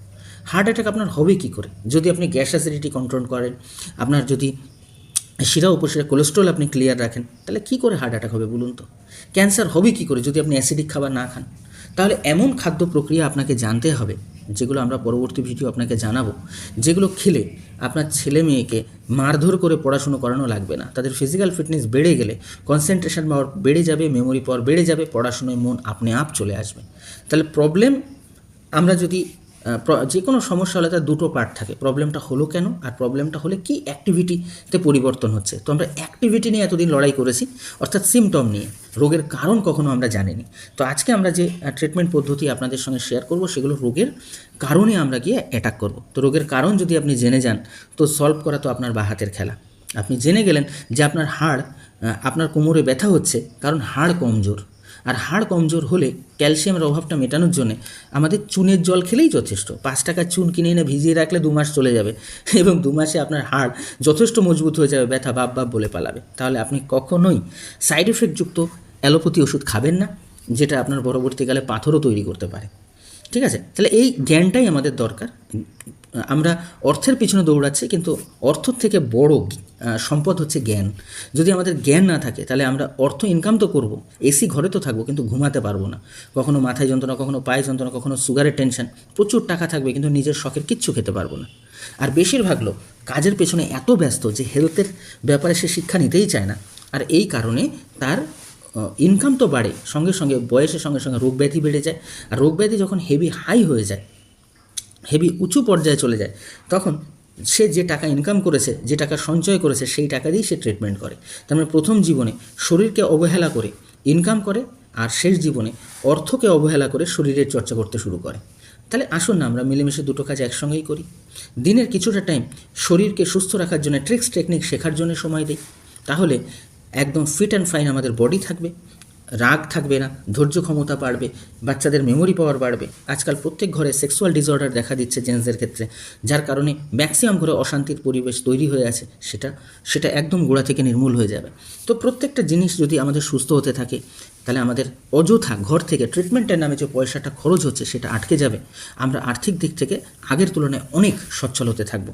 Speaker 1: হার্ট অ্যাটাক আপনার হবে কী করে? যদি আপনি গ্যাস অ্যাসিডিটি কন্ট্রোল করেন, আপনার যদি শিরা উপশিরা কোলেস্ট্রল আপনি ক্লিয়ার রাখেন, তাহলে কী করে হার্ট অ্যাটাক হবে বলুন তো? ক্যান্সার হবে কী করে যদি আপনি অ্যাসিডিক খাবার না খান? তাহলে এমন খাদ্য প্রক্রিয়া আপনাকে জানতে হবে যেগুলো আমরা পরবর্তী ভিডিও আপনাকে জানাবো, যেগুলো খেলে আপনার ছেলে মেয়েকে মারধর করে পড়াশুনো করানো লাগবে না। তাদের ফিজিক্যাল ফিটনেস বেড়ে গেলে কনসেন্ট্রেশন পাওয়ার বেড়ে যাবে, মেমোরি পাওয়ার বেড়ে যাবে, পড়াশুনোয় মন আপনি আপ চলে আসবে। তাহলে প্রবলেম, আমরা যদি যে কোনো সমস্যা হলে তার 2টো পার্ট থাকে, প্রবলেমটা হলো কেন আর প্রবলেমটা হলে কি অ্যাক্টিভিটিতে পরিবর্তন হচ্ছে। তো আমরা অ্যাক্টিভিটি নিয়ে এতদিন লড়াই করেছি, অর্থাৎ সিমটম নিয়ে, রোগের কারণ কখনো আমরা জানিনি। তো আজকে আমরা যে ট্রিটমেন্ট পদ্ধতি আপনাদের সঙ্গে শেয়ার করব সেগুলো রোগের কারণে আমরা গিয়ে অ্যাটাক করব। তো রোগের কারণ যদি আপনি জেনে যান তো সলভ করা তো আপনার বাহাতের খেলা। আপনি জেনে গেলেন যে আপনার হাড়, আপনার কোমরে ব্যথা হচ্ছে কারণ হাড় কমজোর, আর হাড় কমজোর হলে ক্যালসিয়ামের অভাবটা মেটানোর জন্য আমাদের চুনের জল খেলেই যথেষ্ট। 5 টাকার চুন কিনে এনে ভিজিয়ে রাখলে 2 মাস চলে যাবে এবং 2 মাসে আপনার হাড় যথেষ্ট মজবুত হয়ে যাবে, ব্যথা বাপ বাপ বলে পালাবে। তাহলে আপনি কখনোই সাইড এফেক্টযুক্ত অ্যালোপ্যাথি ওষুধ খাবেন না, যেটা আপনার পরবর্তীকালে পাথরও তৈরি করতে পারে। ঠিক আছে, তাহলে এই জ্ঞানটাই আমাদের দরকার। আমরা অর্থের পিছনে দৌড়াচ্ছি, কিন্তু অর্থর থেকে বড় সম্পদ হচ্ছে জ্ঞান। যদি আমাদের জ্ঞান না থাকে তাহলে আমরা অর্থ ইনকাম তো করব, এসি ঘরে তো থাকবো, কিন্তু ঘুমাতে পারবো না। কখনো মাথায় যন্ত্রণা, কখনো পায়ে যন্ত্রণা, কখনো সুগারের টেনশন, প্রচুর টাকা থাকবে কিন্তু নিজের শখের কিচ্ছু খেতে পারবো না। আর বেশিরভাগ লোক কাজের পেছনে এত ব্যস্ত যে হেলথের ব্যাপারে সে শিক্ষা নিতেই চায় না। আর এই কারণে তার ইনকাম তো বাড়ে, সঙ্গে সঙ্গে বয়সের সঙ্গে সঙ্গে রোগ ব্যাধি বেড়ে যায়। আর রোগ ব্যাধি যখন হেভি হাই হয়ে যায়, হেভি উঁচু পর্যায়ে চলে যায়, তখন সে যে টাকা ইনকাম করেছে, যে টাকা সঞ্চয় করেছে, সেই টাকা দিয়েই সে ট্রিটমেন্ট করে। তার মানে প্রথম জীবনে শরীরকে অবহেলা করে ইনকাম করে, আর শেষ জীবনে অর্থকে অবহেলা করে শরীরের চর্চা করতে শুরু করে। তাহলে আসুন না আমরা মিলেমিশে দুটো কাজ একসঙ্গেই করি। দিনের কিছুটা টাইম শরীরকে সুস্থ রাখার জন্য ট্রিক্স টেকনিক শেখার জন্য সময় দিই, তাহলে একদম ফিট অ্যান্ড ফাইন আমাদের বডি থাকবে, রাগ থাকবে না, ধৈর্য ক্ষমতা বাড়বে, বাচ্চাদের মেমোরি পাওয়ার বাড়বে। আজকাল প্রত্যেক ঘরে সেক্সুয়াল ডিসঅর্ডার দেখা দিচ্ছে জেন্টসদের ক্ষেত্রে, যার কারণে ম্যাক্সিমাম ঘরে অশান্তির পরিবেশ তৈরি হয়ে আছে, সেটা একদম গোড়া থেকে নির্মূল হয়ে যাবে। তো প্রত্যেকটা জিনিস যদি আমাদের সুস্থ হতে থাকে, তাহলে আমাদের অযথা ঘর থেকে ট্রিটমেন্টের নামে যে পয়সাটা খরচ হচ্ছে সেটা আটকে যাবে। আমরা আর্থিক দিক থেকে আগের তুলনায় অনেক সচ্ছল হতে থাকব।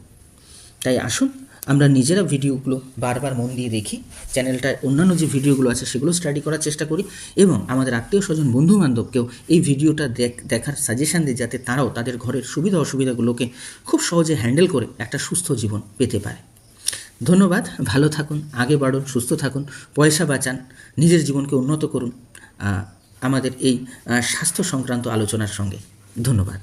Speaker 1: তাই আসুন আমরা নিজেরা ভিডিওগুলো বারবার মন দিয়ে দেখি, চ্যানেলটায় অন্যান্য যে ভিডিওগুলো আছে সেগুলো স্টাডি করার চেষ্টা করি, এবং আমাদের আত্মীয় স্বজন বন্ধুবান্ধবকেও এই ভিডিওটা দেখার সাজেশান দিই, যাতে তারাও তাদের ঘরের সুবিধা অসুবিধাগুলোকে খুব সহজে হ্যান্ডেল করে একটা সুস্থ জীবন পেতে পারে। ধন্যবাদ, ভালো থাকুন, আগে বাড়ুন, সুস্থ থাকুন, পয়সা বাঁচান, নিজের জীবনকে উন্নত করুন আমাদের এই স্বাস্থ্য সংক্রান্ত আলোচনার সঙ্গে। ধন্যবাদ।